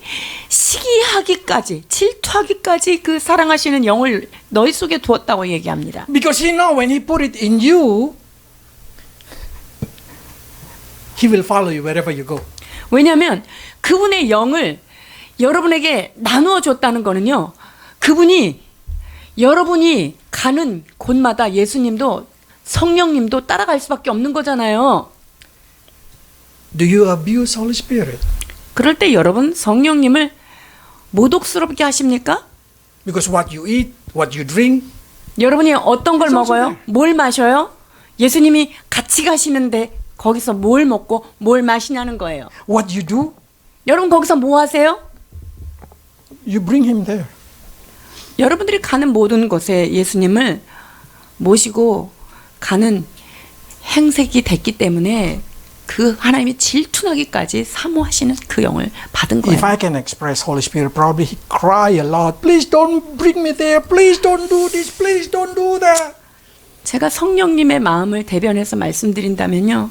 Speaker 2: 시기하기까지 질투하기까지 그 사랑하시는 영을 너희 속에 두었다고 얘기합니다.
Speaker 1: Because he know when he put it in you, he will follow you wherever you go.
Speaker 2: 왜냐하면 그분의 영을 여러분에게 나누어 줬다는 거는요. 그분이 여러분이 가는 곳마다 예수님도 성령님도 따라갈 수밖에 없는 거잖아요.
Speaker 1: Do you abuse Holy Spirit?
Speaker 2: 그럴 때 여러분 성령님을 모독스럽게 하십니까?
Speaker 1: Because what you eat, what you drink,
Speaker 2: 여러분이 어떤 걸 먹어요?
Speaker 1: 성수네.
Speaker 2: 뭘 마셔요? 예수님이 같이 가시는데 거기서 뭘 먹고 뭘 마시냐는 거예요.
Speaker 1: what you do,
Speaker 2: 여러분 거기서 뭐 하세요?
Speaker 1: you bring him there.
Speaker 2: 여러분들이 가는 모든 곳에 예수님을 모시고 가는 행색이 됐기 때문에 그 하나님이 질투나기까지 사모하시는 그 영을 받은 거예요.
Speaker 1: If I can express Holy Spirit, probably he cry a lot. Please don't bring me there. Please don't do this. Please don't do that.
Speaker 2: 제가 성령님의 마음을 대변해서 말씀드린다면요.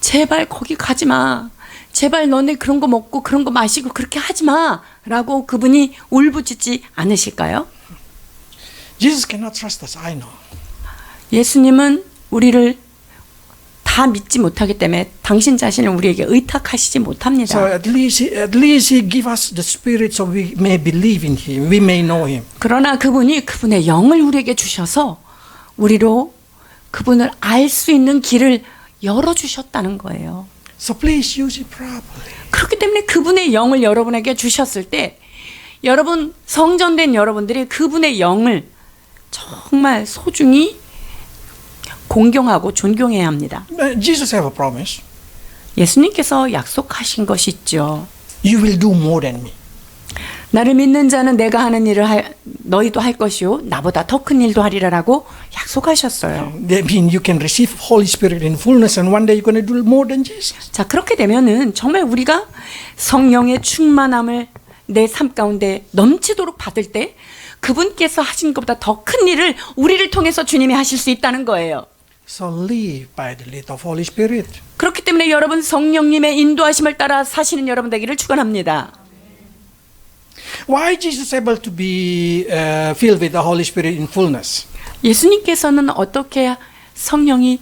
Speaker 2: 제발 거기 가지 마. 제발 너네 그런 거 먹고 그런 거 마시고 그렇게 하지 마. 라고 그분이 울부짖지 않으실까요?
Speaker 1: Jesus cannot trust us, I know.
Speaker 2: 예수님은 우리를 다 믿지 못하기 때문에 당신 자신을 우리에게 의탁하시지 못합니다.
Speaker 1: So at least he give us the Spirit so we may believe in him. We may know him.
Speaker 2: 그러나 그분이 그분의 영을 우리에게 주셔서 우리로 그분을 알 수 있는 길을 열어주셨다는 거예요.
Speaker 1: So please use it properly.
Speaker 2: 그렇기 때문에 그분의 영을 여러분에게 주셨을 때 여러분 성전된 여러분들이 그분의 영을 정말 소중히 공경하고 존경해야 합니다.
Speaker 1: Jesus have a promise.
Speaker 2: 예수님께서 약속하신 것이 있죠.
Speaker 1: You will do more than me.
Speaker 2: 나를 믿는 자는 내가 하는 일을 너희도 할 것이요 나보다 더 큰 일도 하리라라고 약속하셨어요.
Speaker 1: That means you can receive Holy Spirit in fullness, and one day you're going to do more than Jesus.
Speaker 2: 자, 그렇게 되면은 정말 우리가 성령의 충만함을 내 삶 가운데 넘치도록 받을 때 그분께서 하신 것보다 더 큰 일을 우리를 통해서 주님이 하실 수 있다는 거예요.
Speaker 1: So live by the lead of Holy Spirit.
Speaker 2: 그렇기 때문에 여러분 성령님의 인도하심을 따라 사시는 여러분 되기를 축원합니다.
Speaker 1: Why is Jesus able to be filled with the Holy Spirit in fullness?
Speaker 2: 예수님께서는 어떻게 성령이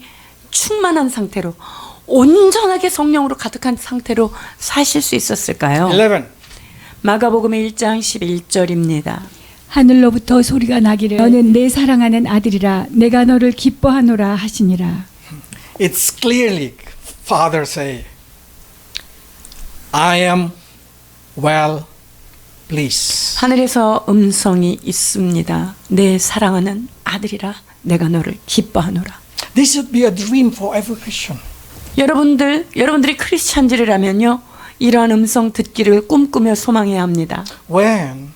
Speaker 2: 충만한 상태로 온전하게 성령으로 가득한 상태로 사실 수 있었을까요?
Speaker 1: 11.
Speaker 2: 마가복음의 1장 11절입니다.
Speaker 3: 하늘로부터 소리가 나기를 너는 내 사랑하는 아들이라 내가 너를 기뻐하노라 하시니라.
Speaker 1: It's clearly Father say, I am well pleased.
Speaker 2: 하늘에서 음성이 있습니다. 내 사랑하는 아들이라 내가 너를 기뻐하노라.
Speaker 1: This should be a dream for every Christian.
Speaker 2: 여러분들이 크리스찬들이라면요. 이러한 음성 듣기를 꿈꾸며 소망해야 합니다.
Speaker 1: When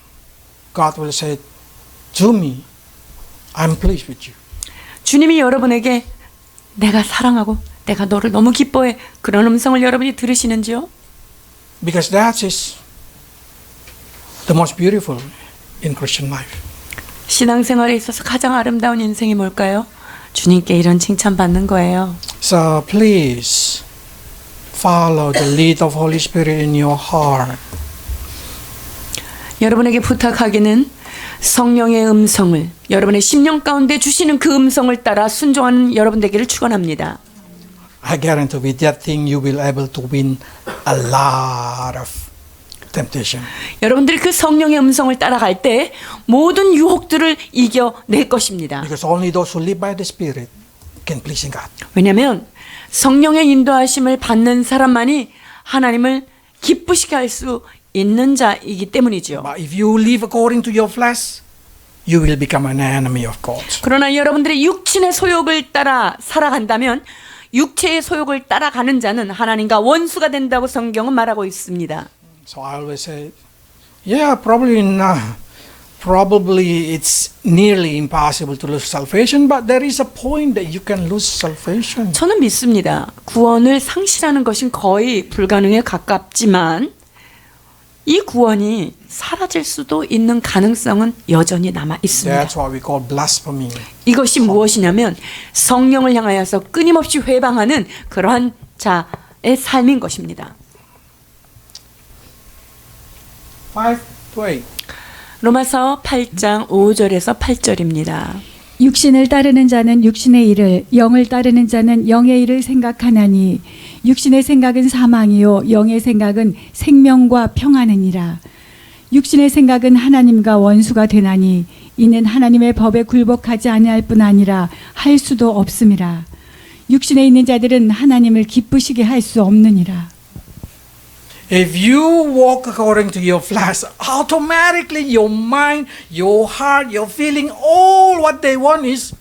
Speaker 1: God will say to me, I'm pleased with you.
Speaker 2: 주님이 여러분에게 내가 사랑하고 내가 너를 너무 기뻐해. 그런 음성을 여러분이 들으시는지요?
Speaker 1: Because that is the most beautiful in Christian life.
Speaker 2: 신앙생활에 있어서 가장 아름다운 인생이 뭘까요? 주님께 이런 칭찬받는 거예요.
Speaker 1: So please follow the lead of Holy Spirit in your heart.
Speaker 2: 여러분에게 부탁하기는 성령의 음성을 여러분의 심령 가운데 주시는 그 음성을 따라 순종하는 여러분 되기를 축원합니다.
Speaker 1: I guarantee with that thing you will able to win a lot of temptation.
Speaker 2: 여러분들이 그 성령의 음성을 따라갈 때 모든 유혹들을 이겨낼 것입니다.
Speaker 1: Because only those who live by the Spirit can please God.
Speaker 2: 왜냐하면 성령의 인도하심을 받는 사람만이 하나님을 기쁘시게 할 수 있는 자이기 때문이죠.
Speaker 1: But if you live according to your flesh, you will become an enemy of God.
Speaker 2: 그러나 여러분들이 육신의 소욕을 따라 살아간다면 육체의 소욕을 따라가는 자는 하나님과 원수가 된다고 성경은 말하고 있습니다.
Speaker 1: So I always say, yeah, probably it's nearly impossible to lose salvation, but there is a point that you can lose salvation.
Speaker 2: 저는 믿습니다. 구원을 상실하는 것은 거의 불가능에 가깝지만 이 구원이 사라질 수도 있는 가능성은 여전히 남아 있습니다.
Speaker 1: That's what we call blasphemy.
Speaker 2: 이것이 무엇이냐면 성령을 향하여서 끊임없이 회방하는 그러한 자의 삶인 것입니다.
Speaker 1: 5 to 8.
Speaker 2: 로마서 8장 5절에서 8절입니다.
Speaker 3: 육신을 따르는 자는 육신의 일을 영을 따르는 자는 영의 일을 생각하나니 육신의 생각은 사망이요 영의 생각은 생명과 평안이니라. 육신의 생각은 하나님과 원수가 되나니 이는 하나님의 법에 굴복하지 아니할 뿐 아니라 할 수도 없음이라. 육신에 있는 자들은 하나님을 기쁘시게 할 수 없느니라.
Speaker 1: If you walk according to your flesh, automatically your mind, your heart, your feeling, all what they want is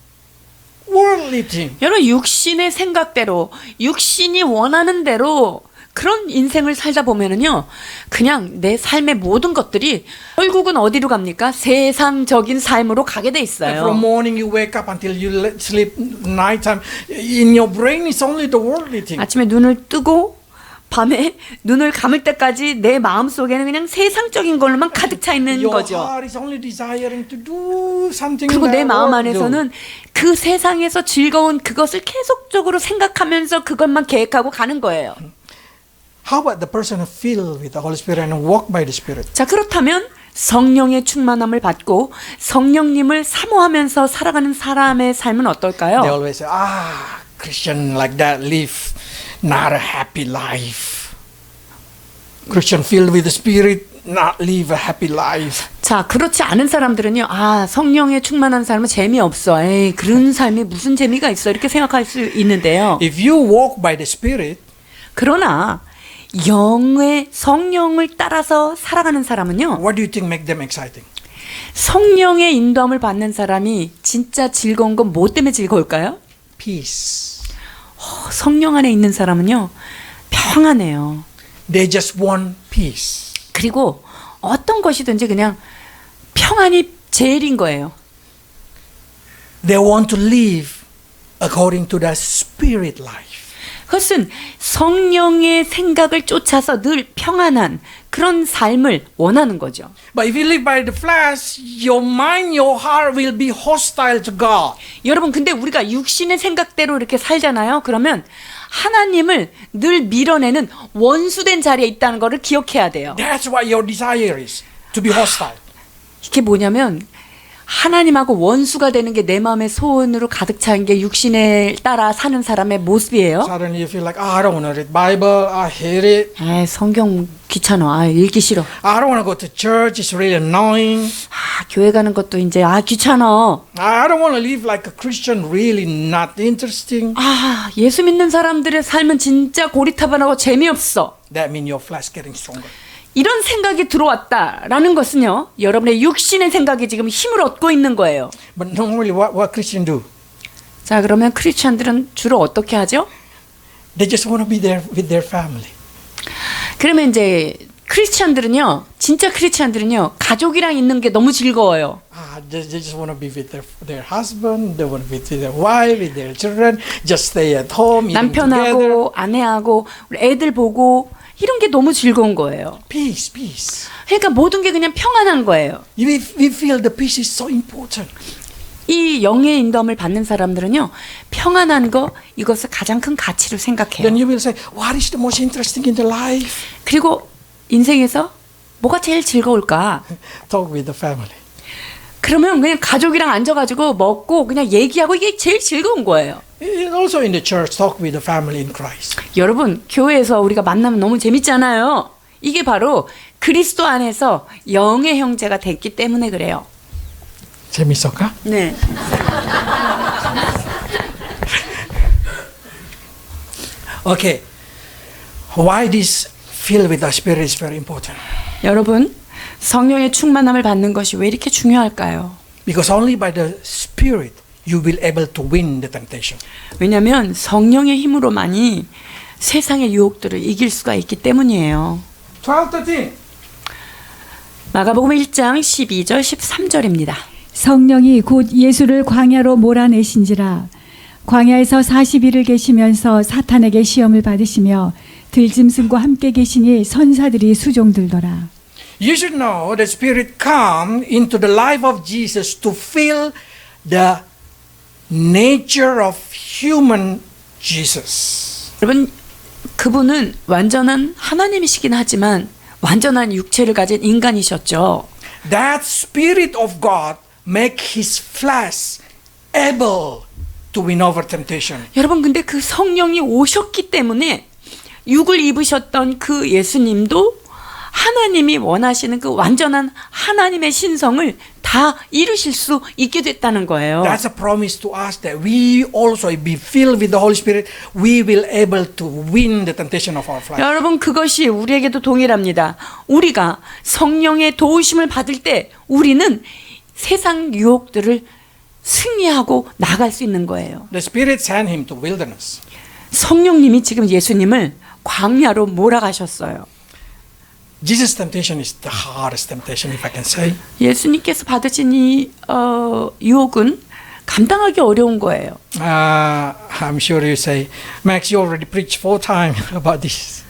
Speaker 1: worldly thing.
Speaker 2: 여러분 육신의 생각대로 육신이 원하는 대로 그런 인생을 살다 보면은요 그냥 내 삶의 모든 것들이 결국은 어디로 갑니까? 세상적인 삶으로 가게 돼 있어요.
Speaker 1: From morning you wake up until you sleep nighttime, in your brain is only the worldly thing.
Speaker 2: 아침에 눈을 뜨고 밤에 눈을 감을 때까지 내 마음 속에는 그냥 세상적인 걸로만 가득 차 있는
Speaker 1: Your
Speaker 2: 거죠.
Speaker 1: heart is only desiring to do something.
Speaker 2: 그리고 내
Speaker 1: that
Speaker 2: 마음
Speaker 1: world do.
Speaker 2: 안에서는 그 세상에서 즐거운 그것을 계속적으로 생각하면서 그것만 계획하고 가는 거예요.
Speaker 1: How about the person who filled with the Holy Spirit and walk by the Spirit?
Speaker 2: 자, 그렇다면 성령의 충만함을 받고 성령님을 사모하면서 살아가는 사람의 삶은 어떨까요?
Speaker 1: They always say, Christian like that live not a happy life. Christian filled with the Spirit not live a happy life.
Speaker 2: 자, 그렇지 않은 사람들은요, 성령에 충만한 삶은 재미없어. 에이, 그런 삶이 무슨 재미가 있어. 이렇게 생각할 수 있는데요.
Speaker 1: If you walk by the Spirit,
Speaker 2: 그러나, 영의 성령을 따라서 살아가는 사람은요,
Speaker 1: what do you think make them exciting?
Speaker 2: 성령의 인도함을 받는 사람이 진짜 즐거운 건 뭐 때문에 즐거울까요?
Speaker 1: Peace.
Speaker 2: 성령 안에 있는 사람은요, 평안해요.
Speaker 1: They just want peace.
Speaker 2: 그리고 어떤 것이든지 그냥 평안이 제일인 거예요.
Speaker 1: They want to live according to the spirit life.
Speaker 2: 그것은 성령의 생각을 쫓아서 늘 평안한 그런 삶을 원하는 거죠.
Speaker 1: But if you live by the flesh, your mind, your heart will be hostile to God.
Speaker 2: 여러분, 근데 우리가 육신의 생각대로 이렇게 살잖아요. 그러면 하나님을 늘 밀어내는 원수된 자리에 있다는 것을 기억해야 돼요.
Speaker 1: That's what your desire is, to be hostile.
Speaker 2: 이게 뭐냐면 하나님하고 원수가 되는 게 내 마음의 소원으로 가득 찬 게 육신에 따라 사는 사람의 모습이에요.
Speaker 1: Suddenly you feel like, I don't want to read Bible, I hate it.
Speaker 2: 아, 성경 귀찮아. 아, 읽기 싫어.
Speaker 1: I don't want to go to church, it's really annoying.
Speaker 2: 아, 교회 가는 것도 이제 귀찮아.
Speaker 1: I don't want to live like a Christian, really not interesting.
Speaker 2: 아, 예수 믿는 사람들의 삶은 진짜 고리타반하고 재미없어.
Speaker 1: That means your flesh getting stronger.
Speaker 2: 이런 생각이 들어왔다라는 것은요, 여러분의 육신의 생각이 지금 힘을 얻고 있는 거예요.
Speaker 1: But normally what Christians do?
Speaker 2: 자, 그러면 크리스찬들은 주로 어떻게 하죠?
Speaker 1: They just want to be there with their family.
Speaker 2: 그러면 이제 크리스찬들은요, 진짜 크리스찬들은요, 가족이랑 있는 게 너무 즐거워요.
Speaker 1: They just want to be with their husband, they want to be with their wife, with their children, just stay at home, eating together.
Speaker 2: 남편하고 아내하고 우리 애들 보고 이런 게 너무 즐거운 거예요.
Speaker 1: Peace, peace.
Speaker 2: 그러니까 모든 게 그냥 평안한 거예요.
Speaker 1: We feel the peace is so important.
Speaker 2: 이 영의 인도함을 받는 사람들은요, 평안한 거 이것을 가장 큰 가치로 생각해요.
Speaker 1: Then you will say, what is the most interesting in the life?
Speaker 2: 그리고 인생에서 뭐가 제일 즐거울까?
Speaker 1: Talk with the family.
Speaker 2: 그러면 그냥 가족이랑 앉아가지고 먹고 그냥 얘기하고 이게 제일 즐거운 거예요.
Speaker 1: Also in the church, talk with the family in Christ.
Speaker 2: 여러분, 교회에서 우리가 만나면 너무 재밌잖아요. 이게 바로 그리스도 안에서 영의 형제가 됐기 때문에 그래요.
Speaker 1: 재밌을까?
Speaker 2: 네.
Speaker 1: Okay. Why this filled with the Spirit is very important?
Speaker 2: 여러분, 성령의 충만함을 받는 것이 왜 이렇게 중요할까요?
Speaker 1: Because only by the Spirit you will able to win the temptation.
Speaker 2: 왜냐하면 성령의 힘으로만이 세상의 유혹들을 이길 수가 있기 때문이에요.
Speaker 1: 12:13.
Speaker 2: 마가복음 1장 12절 13절입니다.
Speaker 3: 성령이 곧 예수를 광야로 몰아내신지라 광야에서 40일을 계시면서 사탄에게 시험을 받으시며 들짐승과 함께 계시니 선사들이 수종들더라.
Speaker 1: You should know the Spirit come into the life of Jesus to fill the nature of human Jesus.
Speaker 2: 여러분, 그분은 완전한 하나님이시긴 하지만 완전한 육체를 가진 인간이셨죠.
Speaker 1: That Spirit of God make His flesh able to win over temptation.
Speaker 2: 여러분, 근데 그 성령이 오셨기 때문에 육을 입으셨던 그 예수님도 하나님이 원하시는 그 완전한 하나님의 신성을 다 이루실 수 있게 됐다는 거예요.
Speaker 1: That's a promise to us that we also be filled with the Holy Spirit, we will able to win the temptation of our flesh.
Speaker 2: 여러분, 그것이 우리에게도 동일합니다. 우리가 성령의 도우심을 받을 때 우리는 세상 유혹들을 승리하고 나갈 수 있는 거예요.
Speaker 1: The Spirit sent him to wilderness.
Speaker 2: 성령님이 지금 예수님을 광야로 몰아가셨어요.
Speaker 1: Jesus' temptation is the hardest temptation, if I can say.
Speaker 2: 예수님께서 받으신 이 유혹은 감당하기 어려운 거예요.
Speaker 1: I'm sure you say, Max, you already preached 4 times about this.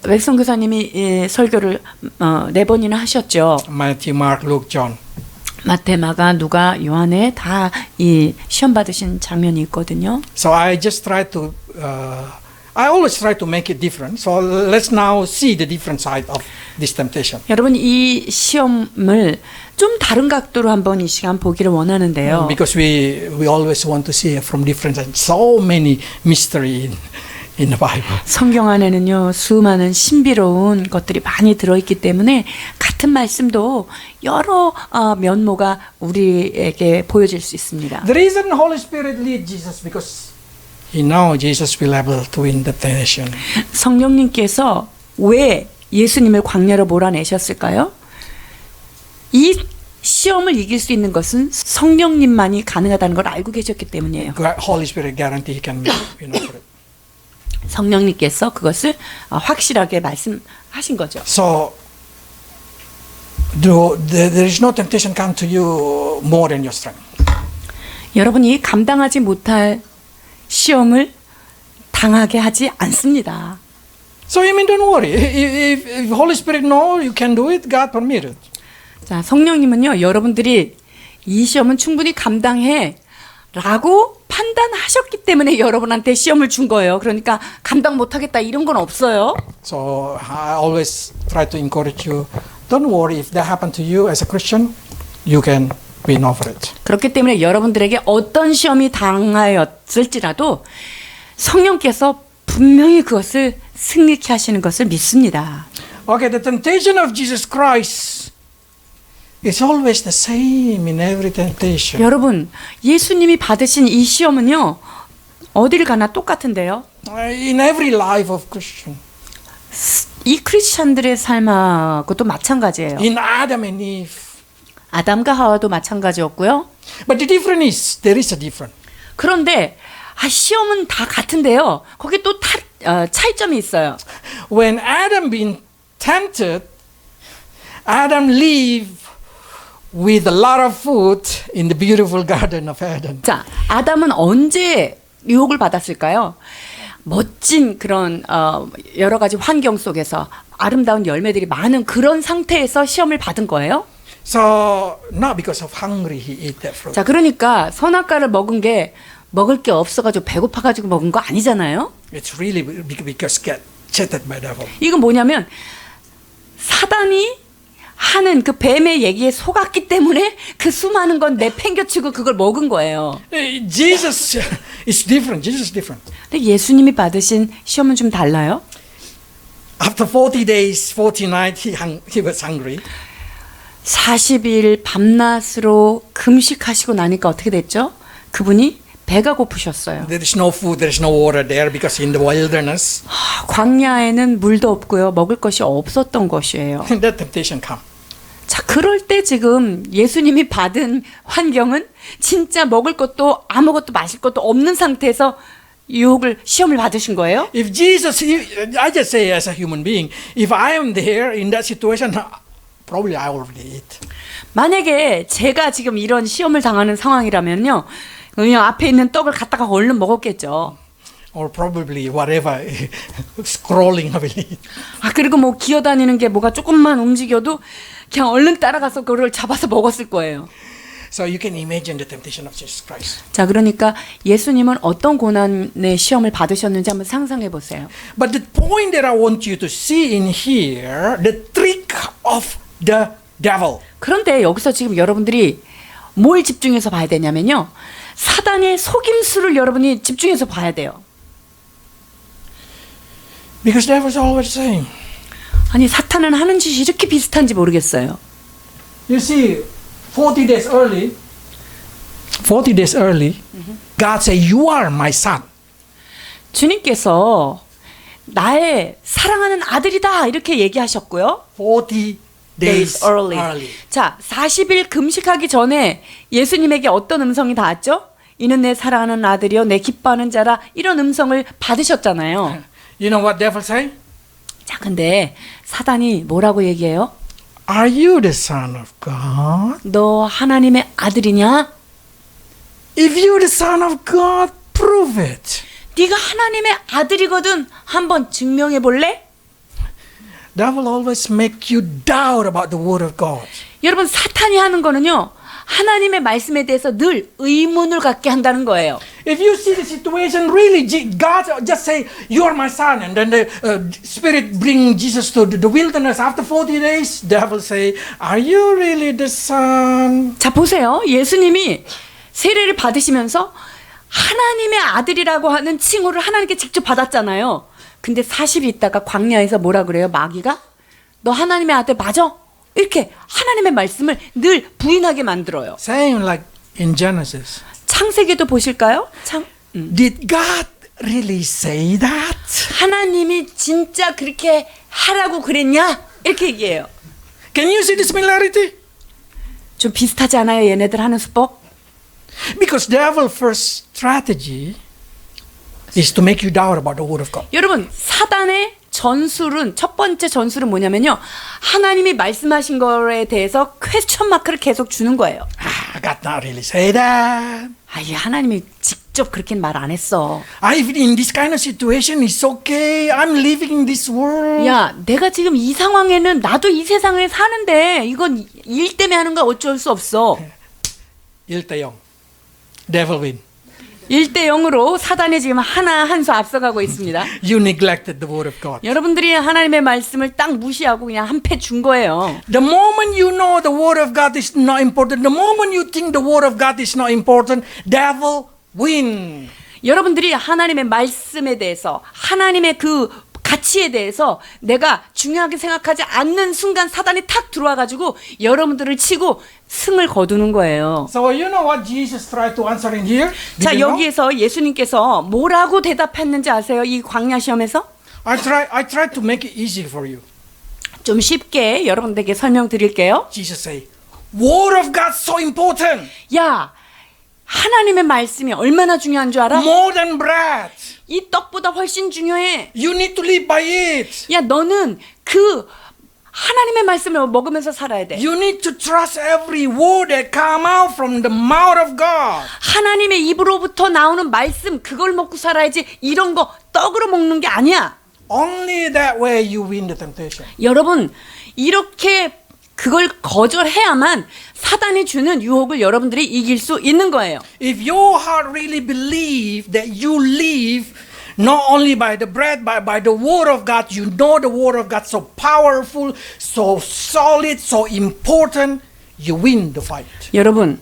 Speaker 2: 웩성 교사님이 설교를 4번이나 하셨죠.
Speaker 1: Matthew, Mark, Luke, John.
Speaker 2: 마태, 마가, 누가, 요한에 다 이 시험 받으신 장면이 있거든요.
Speaker 1: So I just try to, I always try to make it different. So let's now see the different side of this temptation.
Speaker 2: 여러분, 이 시험을 좀 다른 각도로 한번 이 시간 보기를 원하는데요.
Speaker 1: Because we always want to see it from different sides. So many mystery in the Bible.
Speaker 2: 성경 안에는요, 수많은 신비로운 것들이 많이 들어있기 때문에 같은 말씀도 여러 면모가 우리에게 보여질 수 있습니다.
Speaker 1: The reason the Holy Spirit lead Jesus because He know Jesus will able to win the temptation.
Speaker 2: 성령님께서 왜 예수님을 광야로 몰아내셨을까요? 이 시험을 이길 수 있는 것은 성령님만이 가능하다는 걸 알고 계셨기 때문이에요.
Speaker 1: Holy Spirit guarantee He can for it.
Speaker 2: 성령님께서 그것을 확실하게 말씀하신 거죠.
Speaker 1: So there is no temptation come to you more than your strength.
Speaker 2: 여러분이 감당하지 못할 시험을 당하게 하지 않습니다.
Speaker 1: So you mean don't worry. If Holy Spirit know you can do it, God permit it.
Speaker 2: 자, 성령님은요, 여러분들이 이 시험은 충분히 감당해 라고 판단하셨기 때문에 여러분한테 시험을 준 거예요. 그러니까 감당 못하겠다 이런 건 없어요.
Speaker 1: So I always try to encourage you. Don't worry if that happened to you as a Christian, you can win over it.
Speaker 2: 그렇기 때문에 여러분들에게 어떤 시험이 당하였을지라도 성령께서 분명히 그것을 승리케 하시는 것을 믿습니다.
Speaker 1: Okay, the temptation of Jesus Christ is always the same in every temptation.
Speaker 2: 여러분, 예수님이 받으신 이 시험은요, 어디를 가나 똑같은데요.
Speaker 1: In every life of Christian.
Speaker 2: 이 크리스찬들의 삶하고도 마찬가지예요.
Speaker 1: In Adam and Eve.
Speaker 2: 아담과 하와도 마찬가지였고요.
Speaker 1: But the difference is, there is a difference.
Speaker 2: 그런데 시험은 다 같은데요. 거기 또 차이점이 있어요.
Speaker 1: When Adam been tempted, Adam lived with a lot of food in the beautiful garden of Eden.
Speaker 2: 자, 아담은 언제 유혹을 받았을까요? 멋진 그런 여러 가지 환경 속에서 아름다운 열매들이 많은 그런 상태에서 시험을 받은 거예요.
Speaker 1: So not because of hungry he ate that fruit.
Speaker 2: 자, 그러니까 선악과를 먹은 게 먹을 게 없어가지고 배고파가지고 먹은 거 아니잖아요.
Speaker 1: It's really because get cheated by devil.
Speaker 2: 이건 뭐냐면 사단이 하는 그 뱀의 얘기에 속았기 때문에 그 수많은 건 내팽겨치고 그걸 먹은 거예요.
Speaker 1: Jesus is different. Jesus is different.
Speaker 2: 근데 예수님이 받으신 시험은 좀 달라요.
Speaker 1: After 40 days, 40 nights, he was hungry.
Speaker 2: 40일 밤낮으로 금식하시고 나니까 어떻게 됐죠? 그분이 배가 고프셨어요.
Speaker 1: There is no food, there is no water there because in the wilderness.
Speaker 2: 광야에는 물도 없고요. 먹을 것이 없었던 것이에요.
Speaker 1: That temptation come.
Speaker 2: 자, 그럴 때 지금 예수님이 받은 환경은 진짜 먹을 것도 아무것도 마실 것도 없는 상태에서 시험을 받으신 거예요?
Speaker 1: If Jesus, I just say as a human being, if I am there in that situation, probably I already eat.
Speaker 2: 만약에 제가 지금 이런 시험을 당하는 상황이라면요. 그냥 앞에 있는 떡을 갖다가 얼른 먹었겠죠.
Speaker 1: Or probably whatever scrolling I will eat.
Speaker 2: 그리고 뭐 기어다니는 게 뭐가 조금만 움직여도 그냥 얼른 따라가서 그걸 잡아서 먹었을 거예요.
Speaker 1: So you can imagine the temptation of Jesus Christ.
Speaker 2: 자, 그러니까 예수님은 어떤 고난의 시험을 받으셨는지 한번 상상해 보세요.
Speaker 1: But the point that I want you to see in here, the trick of the devil.
Speaker 2: 그런데 여기서 지금 여러분들이 뭘 집중해서 봐야 되냐면요. 사단의 속임수를 여러분이 집중해서 봐야 돼요.
Speaker 1: Because the devil is always the same.
Speaker 2: 아니, 사탄은 하는 짓이 이렇게 비슷한지 모르겠어요.
Speaker 1: You see, 40 days early, God said, "You are my son."
Speaker 2: 주님께서 나의 사랑하는 아들이다 이렇게 얘기하셨고요.
Speaker 1: 40 days early.
Speaker 2: 자, 40일 금식하기 전에 예수님에게 어떤 음성이 닿았죠? 이는 내 사랑하는 아들이요 내 기뻐하는 자라 이런 음성을 받으셨잖아요.
Speaker 1: You know what devil say?
Speaker 2: 자, 근데 사단이 뭐라고 얘기해요?
Speaker 1: Are you the son of God?
Speaker 2: 너 하나님의 아들이냐?
Speaker 1: If you're the son of God, prove it.
Speaker 2: 네가 하나님의 아들이거든. 한번 증명해 볼래?
Speaker 1: Devil always make you doubt about the word of God.
Speaker 2: 여러분, 사탄이 하는 거는요. 하나님의 말씀에 대해서 늘 의문을 갖게 한다는 거예요.
Speaker 1: If you see the situation, really, God just say, "You are my son," and then the Spirit bring Jesus to the wilderness. After 40 days, devil say, "Are you really the son?"
Speaker 2: 자, 보세요. 예수님이 세례를 받으시면서 하나님의 아들이라고 하는 칭호를 하나님께 직접 받았잖아요. 근데 40일 있다가 광야에서 뭐라 그래요? 마귀가? 너 하나님의 아들 맞아? 이렇게 하나님의 말씀을 늘 부인하게 만들어요.
Speaker 1: Same like in Genesis.
Speaker 2: 창세기도 보실까요?
Speaker 1: Did God really say that?
Speaker 2: 하나님이 진짜 그렇게 하라고 그랬냐? 이렇게 얘기해요.
Speaker 1: Can you see the similarity?
Speaker 2: 좀 비슷하지 않아요? 얘네들 하는 수법?
Speaker 1: Because devil first strategy is to make you doubt about the word of God.
Speaker 2: 여러분, 사단의 전술은 첫 번째 전술은 뭐냐면요. 하나님이 말씀하신 거에 대해서 퀘스천 마크를 계속 주는 거예요.
Speaker 1: God not really say that.
Speaker 2: 이 하나님이 직접 그렇게 말 안 했어.
Speaker 1: If in this kind of situation, it's okay. I'm living in this world.
Speaker 2: 야, 내가 지금 이 상황에는 나도 이 세상에 사는데 이건 일 때문에 하는 거 어쩔 수 없어.
Speaker 1: 1대0. Devil win.
Speaker 2: 1대 0으로 사단이 지금 한 수 앞서가고 있습니다.
Speaker 1: You neglected the word of God.
Speaker 2: 여러분들이 하나님의 말씀을 딱 무시하고 그냥 한 패 준 거예요.
Speaker 1: The moment you know the word of God is not important, the moment you think the word of God is not important, devil win.
Speaker 2: 여러분들이 하나님의 말씀에 대해서 하나님의 그 가치에 대해서 내가 중요하게 생각하지 않는 순간 사단이 탁 들어와 가지고 여러분들을 치고 승을 거두는 거예요.
Speaker 1: So you know what Jesus tried to answer in here? Did
Speaker 2: 자,
Speaker 1: you know?
Speaker 2: 여기에서 예수님께서 뭐라고 대답했는지 아세요? 이 광야 시험에서?
Speaker 1: I tried to make it easy for you.
Speaker 2: 좀 쉽게 여러분들에게 설명드릴게요.
Speaker 1: Jesus say, word of God so important.
Speaker 2: 야, 하나님의 말씀이 얼마나 중요한 줄 알아?
Speaker 1: More than bread.
Speaker 2: 이 떡보다 훨씬 중요해.
Speaker 1: You need to live by it.
Speaker 2: 야, 너는 그 하나님의 말씀을 먹으면서 살아야 돼.
Speaker 1: You need to trust every word that come out from the mouth of God.
Speaker 2: 하나님의 입으로부터 나오는 말씀 그걸 먹고 살아야지 이런 거 떡으로 먹는 게 아니야.
Speaker 1: Only that way you win the temptation.
Speaker 2: 여러분 이렇게 그걸 거절해야만 사단이 주는 유혹을 여러분들이 이길 수 있는 거예요.
Speaker 1: If your heart really believe that you live not only by the bread but by the word of God, you know the word of God so powerful, so solid, so important, you win the fight.
Speaker 2: 여러분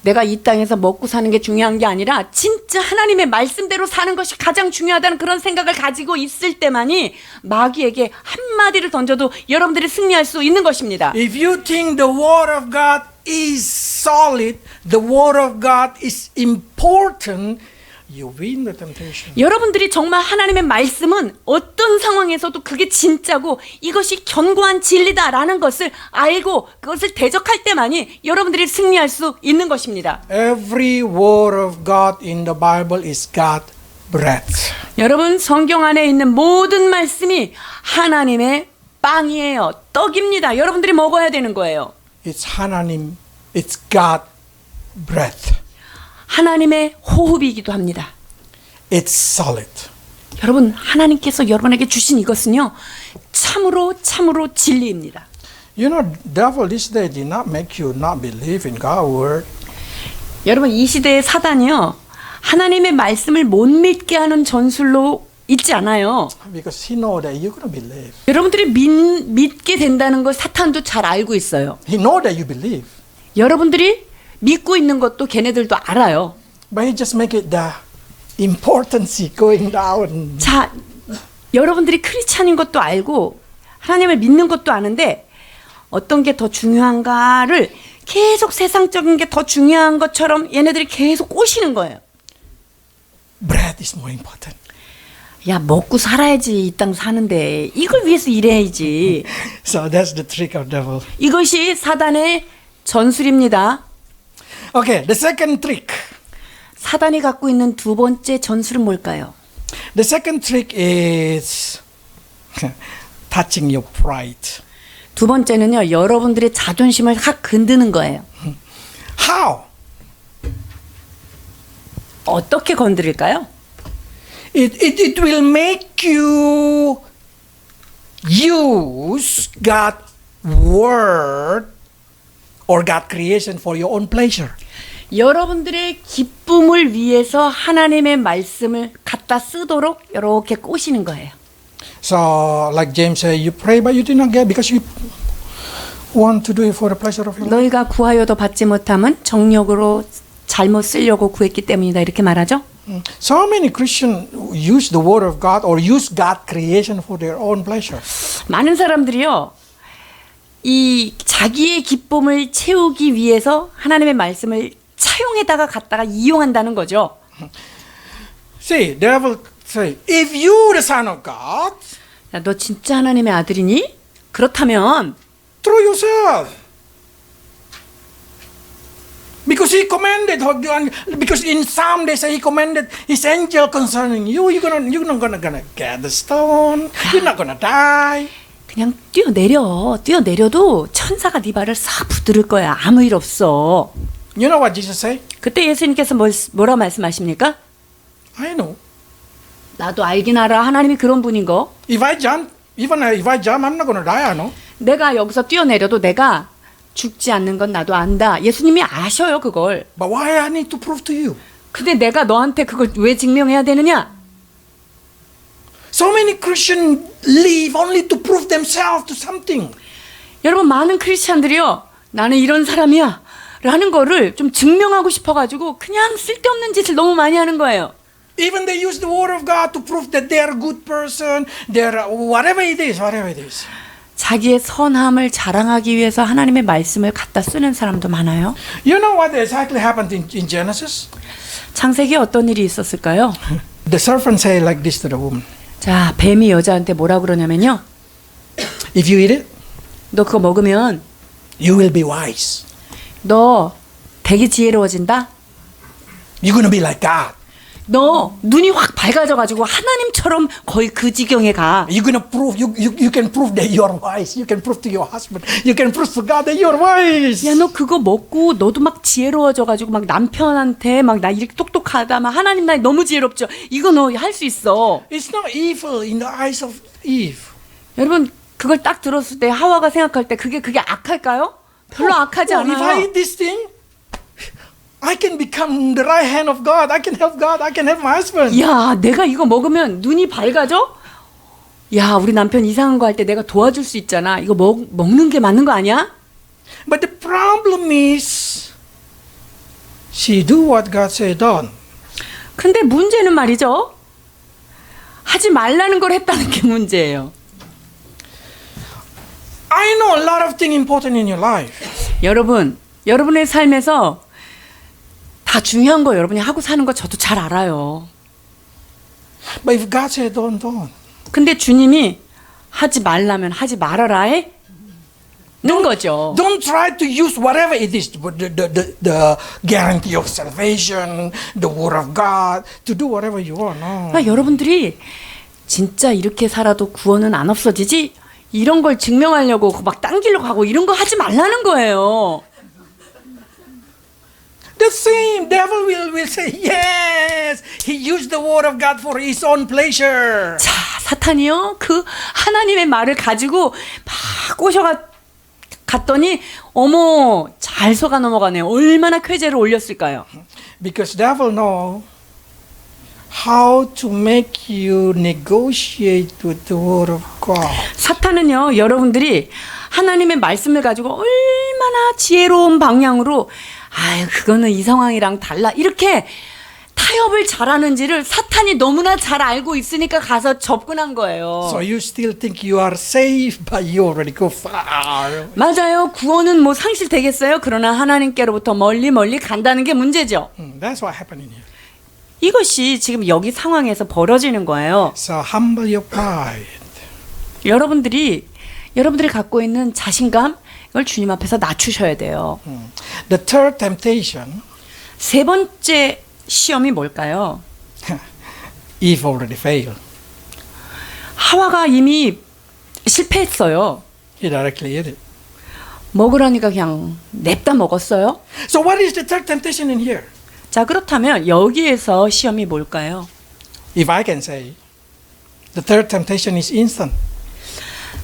Speaker 2: 내가 이 땅에서 먹고 사는 게 중요한 게 아니라 진짜 하나님의 말씀대로 사는 것이 가장 중요하다는 그런 생각을 가지고 있을 때만이 마귀에게 한마디를 던져도 여러분들이 승리할 수 있는 것입니다.
Speaker 1: If you think the word of God is solid, the word of God is important, you win the temptation.
Speaker 2: 여러분들이 정말 하나님의 말씀은 어떤 상황에서도 그게 진짜고 이것이 견고한 진리다라는 것을 알고 그것을 대적할 때만이 여러분들이 승리할 수 있는 것입니다.
Speaker 1: Every word of God in the Bible is God breath.
Speaker 2: 여러분 성경 안에 있는 모든 말씀이 하나님의 빵이에요. 떡입니다. 여러분들이 먹어야 되는 거예요.
Speaker 1: It's 하나님, it's God breath.
Speaker 2: 하나님의 호흡이기도 합니다.
Speaker 1: It's solid.
Speaker 2: 여러분 하나님께서 여러분에게 주신 이것은요 참으로 진리입니다.
Speaker 1: You know, devil this day did not make you not believe in God's word.
Speaker 2: 여러분 이 시대의 사단이요 하나님의 말씀을 못 믿게 하는 전술로 있지 않아요.
Speaker 1: Because he know that you're going to believe.
Speaker 2: 여러분들이 믿게 된다는 걸 사탄도 잘 알고 있어요.
Speaker 1: He know that you believe.
Speaker 2: 여러분들이 믿고 있는 것도 걔네들도 알아요.
Speaker 1: But he just make it the importance going down.
Speaker 2: 자, 여러분들이 크리스찬인 것도 알고 하나님을 믿는 것도 아는데 어떤 게 더 중요한가를 계속 세상적인 게 더 중요한 것처럼 얘네들이 계속 꼬시는 거예요.
Speaker 1: Bread is more important.
Speaker 2: 야, 먹고 살아야지 이 땅 사는데 이걸 위해서 일해야지.
Speaker 1: So that's the trick of devil.
Speaker 2: 이것이 사단의 전술입니다.
Speaker 1: Okay, the second trick.
Speaker 2: 사단이 갖고 있는 두 번째 전술은 뭘까요?
Speaker 1: The second trick is touching your pride.
Speaker 2: 두 번째는요, 여러분들의 자존심을 확 건드는 거예요.
Speaker 1: How?
Speaker 2: 어떻게 건드릴까요?
Speaker 1: It will make you use God's word or God creation for your own pleasure.
Speaker 2: 여러분들의 기쁨을 위해서 하나님의 말씀을 갖다 쓰도록 이렇게 꼬시는 거예요.
Speaker 1: So, like James said, you pray but you did not get because you want to do it for the pleasure of your life.
Speaker 2: 너희가 구하여도 받지 못함은 정력으로 잘못 쓰려고 구했기 때문이다 이렇게 말하죠.
Speaker 1: So many Christians use the word of God or use God creation for their own pleasure.
Speaker 2: 많은 사람들이요. 이 자기의 기쁨을 채우기 위해서 하나님의 말씀을 차용에다가 갖다가 이용한다는 거죠.
Speaker 1: See, devil say, if you the son of God,
Speaker 2: 야, 너 진짜 하나님의 아들이니? 그렇다면
Speaker 1: throw yourself. Because Because he commanded, because in Psalm they say he commanded his angel concerning you. You're not gonna get the stone. You're not gonna die.
Speaker 2: 그냥 뛰어내려도 천사가 네 발을 싹 붙들을 거야. 아무 일 없어.
Speaker 1: You know what Jesus say?
Speaker 2: 그때 예수님께서 뭐라 말씀하십니까?
Speaker 1: I know.
Speaker 2: 나도 알긴 알아. 하나님이 그런 분인 거.
Speaker 1: If I jump, I'm not gonna die. I know.
Speaker 2: 내가 여기서 뛰어내려도 내가 죽지 않는 건 나도 안다. 예수님이 아셔요, 그걸.
Speaker 1: But why I need to prove to you?
Speaker 2: 근데 내가 너한테 그걸 왜 증명해야 되느냐?
Speaker 1: So many Christians live only to prove themselves to something.
Speaker 2: 여러분, 많은 크리스찬들이요, 나는 이런 사람이야 라는 거를 좀 증명하고 싶어가지고 그냥 쓸데없는 짓을 너무 많이 하는 거예요.
Speaker 1: Even they use the word of God to prove that they're a good person, they're whatever it is.
Speaker 2: 자기의 선함을 자랑하기 위해서 하나님의 말씀을 갖다 쓰는 사람도 많아요.
Speaker 1: You know what exactly happened in Genesis?
Speaker 2: 창세기에 어떤 일이 있었을까요?
Speaker 1: The serpent said like this to the woman.
Speaker 2: 자, 뱀이 여자한테 뭐라 그러냐면요.
Speaker 1: If you eat it,
Speaker 2: 너 그거 먹으면
Speaker 1: you will be wise.
Speaker 2: 너 되게 지혜로워진다.
Speaker 1: You're going to be like God.
Speaker 2: 너 눈이 확 밝아져가지고 하나님처럼 거의 그 지경에 가.
Speaker 1: You're going to prove, you can prove that you're wise. You can prove to your husband. You can prove to God that you're wise.
Speaker 2: 야, 너 그거 먹고 너도 막 지혜로워져가지고 막 남편한테 막 나 이렇게 똑똑하다. 막 하나님 나 너무 지혜롭죠. 이거 너 할 수 있어.
Speaker 1: It's not evil in the eyes of Eve.
Speaker 2: 여러분, 그걸 딱 들었을 때 하와가 생각할 때 그게 악할까요? 별로 악하지
Speaker 1: If I
Speaker 2: 않아요.
Speaker 1: eat this thing, I can become the right hand of God. I can help God. I can help my husband.
Speaker 2: 야, 내가 이거 먹으면 눈이 밝아져? 야, 우리 남편 이상한 거 할 때 내가 도와줄 수 있잖아. 이거 먹는 게 맞는 거 아니야?
Speaker 1: But the problem is, she do what God say done.
Speaker 2: 근데 문제는 말이죠. 하지 말라는 걸 했다는 게 문제예요.
Speaker 1: I know a lot of things important in your life.
Speaker 2: 여러분, 여러분의 삶에서 다 중요한 거 여러분이 하고 사는 거 저도 잘 알아요.
Speaker 1: But if God say don't.
Speaker 2: 근데 주님이 하지 말라면 하지 말아라 해? 는 거죠.
Speaker 1: Don't try to use whatever it is, the guarantee of salvation, the word of God, to do whatever you want. No.
Speaker 2: 그러니까 여러분들이 진짜 이렇게 살아도 구원은 안 없어지지? 이런 걸 증명하려고 막 딴 길로 가고 이런 거 하지 말라는 거예요.
Speaker 1: The same devil will say, yes, he used the word of God for his own pleasure.
Speaker 2: 자, 사탄이요, 그 하나님의 말을 가지고 막 갔더니 어머, 잘 속아 넘어가네요. 얼마나 쾌재를 올렸을까요?
Speaker 1: Because devil know how to make you negotiate with the word of God.
Speaker 2: 사탄은요, 여러분들이 하나님의 말씀을 가지고 얼마나 지혜로운 방향으로 아유, 그거는 이 상황이랑 달라 이렇게 타협을 잘하는지를 사탄이 너무나 잘 알고 있으니까 가서 접근한 거예요.
Speaker 1: So you still think you are safe, but you already go far.
Speaker 2: 맞아요. 구원은 뭐 상실되겠어요. 그러나 하나님께로부터 멀리 간다는 게 문제죠.
Speaker 1: That's what happened in here.
Speaker 2: 이것이 지금 여기 상황에서 벌어지는 거예요.
Speaker 1: So humble your pride.
Speaker 2: 여러분들이 갖고 있는 자신감 이걸 주님 앞에서 낮추셔야 돼요.
Speaker 1: The third temptation,
Speaker 2: 세 번째 시험이 뭘까요?
Speaker 1: Eve already failed.
Speaker 2: 하와가 이미 실패했어요.
Speaker 1: He directly ate it.
Speaker 2: 먹으라니까 그냥 냅다 먹었어요.
Speaker 1: So what is the third temptation in here?
Speaker 2: 자, 그렇다면 여기에서 시험이 뭘까요?
Speaker 1: If I can say, the third temptation is instant.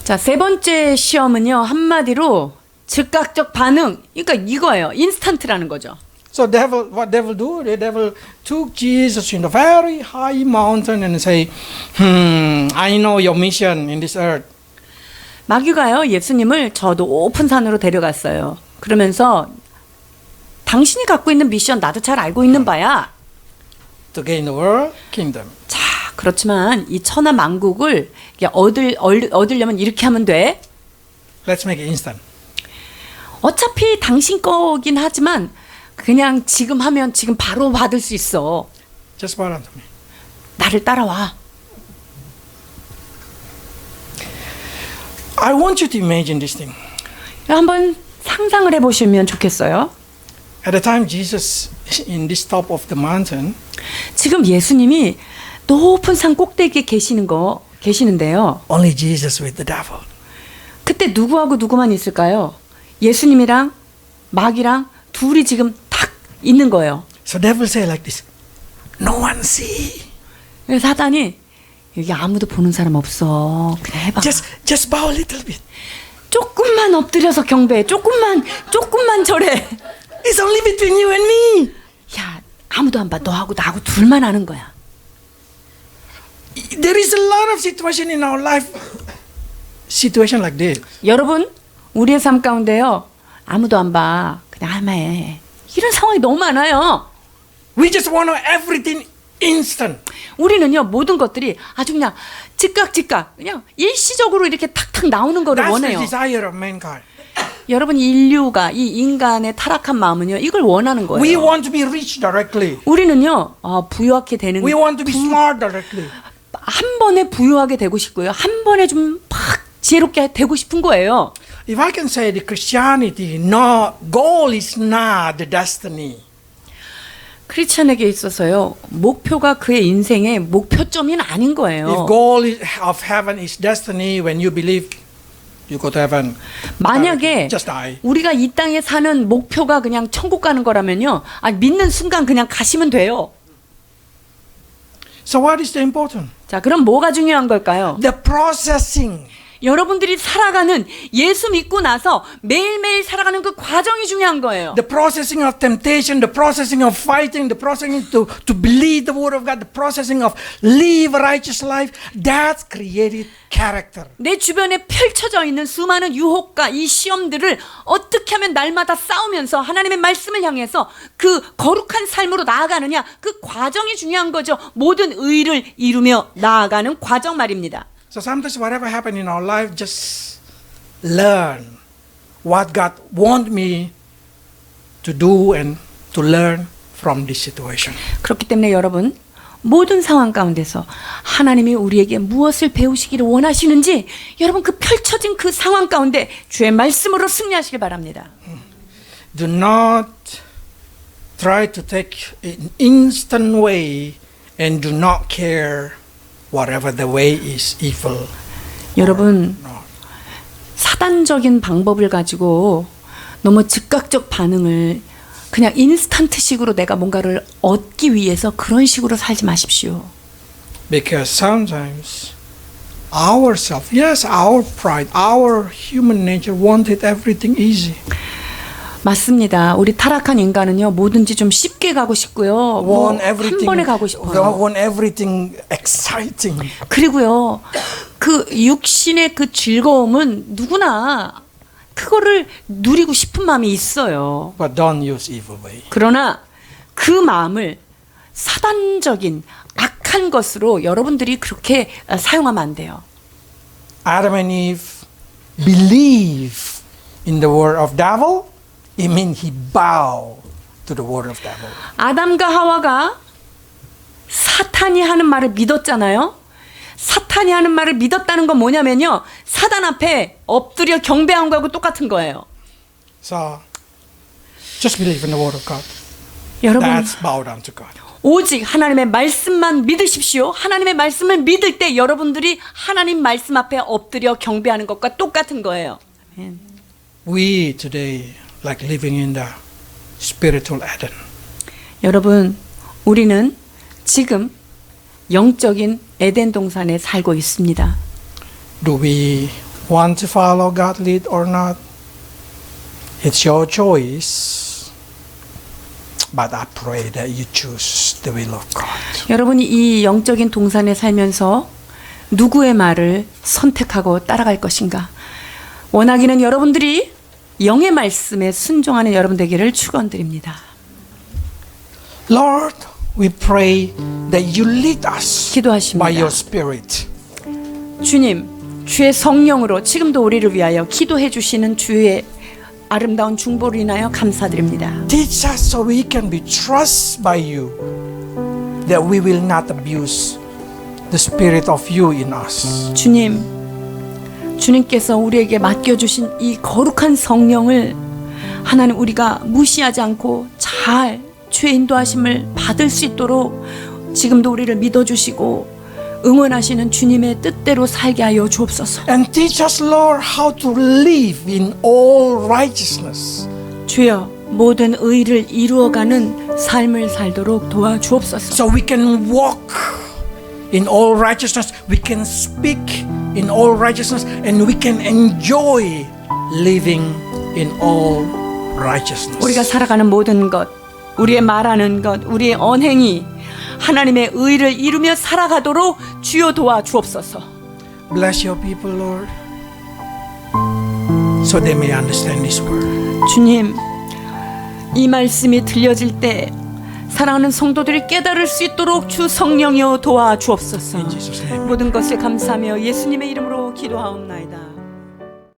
Speaker 2: 자, 세 번째 시험은요, 한마디로 즉각적 반응. 그러니까 이거예요. 인스턴트라는 거죠.
Speaker 1: So what devil do? The devil took Jesus in a very high mountain and say, I know your mission in this earth.
Speaker 2: 마귀가요, 예수님을 저 높은 산으로 데려갔어요. 그러면서 당신이 갖고 있는 미션 나도 잘 알고 있는 바야.
Speaker 1: To gain the world kingdom.
Speaker 2: 자, 그렇지만 이 천하 만국을 얻으려면 이렇게 하면 돼.
Speaker 1: Let's make it instant.
Speaker 2: 어차피 당신 거긴 하지만 그냥 지금 하면 지금 바로 받을 수 있어.
Speaker 1: Just bow down to me.
Speaker 2: 나를 따라와.
Speaker 1: I want you to imagine this thing.
Speaker 2: 한번 상상을 해보시면 좋겠어요.
Speaker 1: At the time Jesus in this top of the mountain,
Speaker 2: 지금 예수님이 높은 산 꼭대기에 계시는데요.
Speaker 1: only Jesus with the devil.
Speaker 2: 그때 누구하고 누구만 있을까요? 예수님이랑 마귀랑 둘이 지금 탁 있는 거예요.
Speaker 1: So devil say like this, no one see.
Speaker 2: 그래서 사단이 여기 아무도 보는 사람 없어. 그냥 해봐.
Speaker 1: Just bow a little bit.
Speaker 2: 조금만 엎드려서 경배해. 조금만 절해.
Speaker 1: It's only between you and me.
Speaker 2: 야, 아무도 안 봐. 너하고 나하고 둘만 아는 거야.
Speaker 1: There is a lot of situation in our life, situation like this.
Speaker 2: 여러분, 우리의 삶 가운데요. 아무도 안 봐. 그냥 할만해. 이런 상황이 너무 많아요.
Speaker 1: We just want everything instant.
Speaker 2: 우리는요, 모든 것들이 아주 그냥 즉각 그냥 일시적으로 이렇게 탁탁 나오는 거를
Speaker 1: That's
Speaker 2: 원해요.
Speaker 1: the desire of mankind.
Speaker 2: 여러분, 인류가 이 인간의 타락한 마음은요, 이걸 원하는 거예요.
Speaker 1: We want to be rich directly.
Speaker 2: 우리는요, 부유하게 되는
Speaker 1: We want to be smart directly.
Speaker 2: 한 번에 부유하게 되고 싶고요. 한 번에 좀 팍 지혜롭게 되고 싶은 거예요.
Speaker 1: If I can say the Christianity, no, goal is not the destiny.
Speaker 2: 크리스천에게 있어서요, 목표가 그의 인생의 목표점이 아닌 거예요.
Speaker 1: If goal of heaven is destiny, when you believe you go to heaven,
Speaker 2: 만약에
Speaker 1: just die.
Speaker 2: 우리가 이 땅에 사는 목표가 그냥 천국 가는 거라면요, 믿는 순간 그냥 가시면 돼요.
Speaker 1: So what is the important?
Speaker 2: 자, 그럼 뭐가 중요한 걸까요?
Speaker 1: The processing.
Speaker 2: 여러분들이 살아가는, 예수 믿고 나서 매일매일 살아가는 그 과정이 중요한 거예요.
Speaker 1: The processing of temptation, the processing of fighting, the processing to believe the word of God, the processing of live a righteous life, that's created character.
Speaker 2: 내 주변에 펼쳐져 있는 수많은 유혹과 이 시험들을 어떻게 하면 날마다 싸우면서 하나님의 말씀을 향해서 그 거룩한 삶으로 나아가느냐, 그 과정이 중요한 거죠. 모든 의를 이루며 나아가는 과정 말입니다.
Speaker 1: So sometimes whatever happened in our life, just learn what God want me to do and to learn from this situation.
Speaker 2: 그렇기 때문에 여러분, 모든 상황 가운데서 하나님이 우리에게 무엇을 배우시기를 원하시는지 여러분 그 펼쳐진 그 상황 가운데 주의 말씀으로 승리하시길 바랍니다.
Speaker 1: Do not try to take an instant way and do not care whatever the way is evil.
Speaker 2: 여러분,
Speaker 1: No.
Speaker 2: 사단적인 방법을 가지고 너무 즉각적 반응을 그냥 인스턴트식으로 내가 뭔가를 얻기 위해서 그런 식으로 살지 마십시오.
Speaker 1: Because sometimes ourselves, yes, our pride, our human nature wanted everything easy.
Speaker 2: 맞습니다. 우리 타락한 인간은요, 뭐든지 좀 쉽게 가고 싶고요.
Speaker 1: Want
Speaker 2: 한
Speaker 1: everything,
Speaker 2: 번에 가고 싶어요.
Speaker 1: want everything exciting.
Speaker 2: 그리고요, 그 육신의 그 즐거움은 누구나 그거를 누리고 싶은 마음이 있어요.
Speaker 1: But don't use evil way.
Speaker 2: 그러나 그 마음을 사단적인 악한 것으로 여러분들이 그렇게 사용하면 안 돼요.
Speaker 1: Adam and Eve believe in the word of devil. It means he bow to the word of devil.
Speaker 2: 아담과 하와가 사탄이 하는 말을 믿었잖아요. 사탄이 하는 말을 믿었다는 건 뭐냐면요, 사단 앞에 엎드려 경배한 거하고 똑같은 거예요.
Speaker 1: So just believe in the word of God.
Speaker 2: 여러분,
Speaker 1: That's bow down to God.
Speaker 2: 오직 하나님의 말씀만 믿으십시오. 하나님의 말씀을 믿을 때 여러분들이 하나님 말씀 앞에 엎드려 경배하는 것과 똑같은 거예요. 아멘.
Speaker 1: We today like living in the spiritual Eden.
Speaker 2: 여러분, 우리는 지금 영적인 에덴 동산에 살고 있습니다.
Speaker 1: Do we want to follow God's lead or not? It's your choice. But I pray that you choose the will of God.
Speaker 2: 여러분이 이 영적인 동산에 살면서 누구의 말을 선택하고 따라갈 것인가? 원하기는 여러분들이 영의 말씀에 순종하는 여러분 되기를 축원드립니다.
Speaker 1: Lord, we pray that you lead us
Speaker 2: 기도하십니다.
Speaker 1: by your Spirit.
Speaker 2: 주님, 주의 성령으로 지금도 우리를 위하여 기도해 주시는 주의 아름다운 중보를 인하여 감사드립니다.
Speaker 1: Teach us so we can be trusted by you, that we will not abuse the Spirit of you in us.
Speaker 2: 주님께서 우리에게 맡겨주신 이 거룩한 성령을 하나님, 우리가 무시하지 않고 잘 주의 인도하심을 받을 수 있도록 지금도 우리를 믿어주시고 응원하시는 주님의 뜻대로 살게 하여 주옵소서.
Speaker 1: And teach us, Lord, how to live in all righteousness.
Speaker 2: 주여, 모든 의를 이루어가는 삶을 살도록 도와주옵소서.
Speaker 1: So we can walk in all righteousness, we can speak in all righteousness, and we can enjoy living in all righteousness.
Speaker 2: 우리가 살아가는 모든 것, 우리의 말하는 것, 우리의 언행이 하나님의 의를 이루며 살아가도록 주여 도와주옵소서.
Speaker 1: Bless your people, Lord, so they may understand this word.
Speaker 2: 주님, 이 말씀이 들려질 때 사랑하는 성도들이 깨달을 수 있도록 주 성령이여 도와주옵소서.
Speaker 1: In Jesus' name.
Speaker 2: 모든 것을 감사하며 예수님의 이름으로 기도하옵나이다.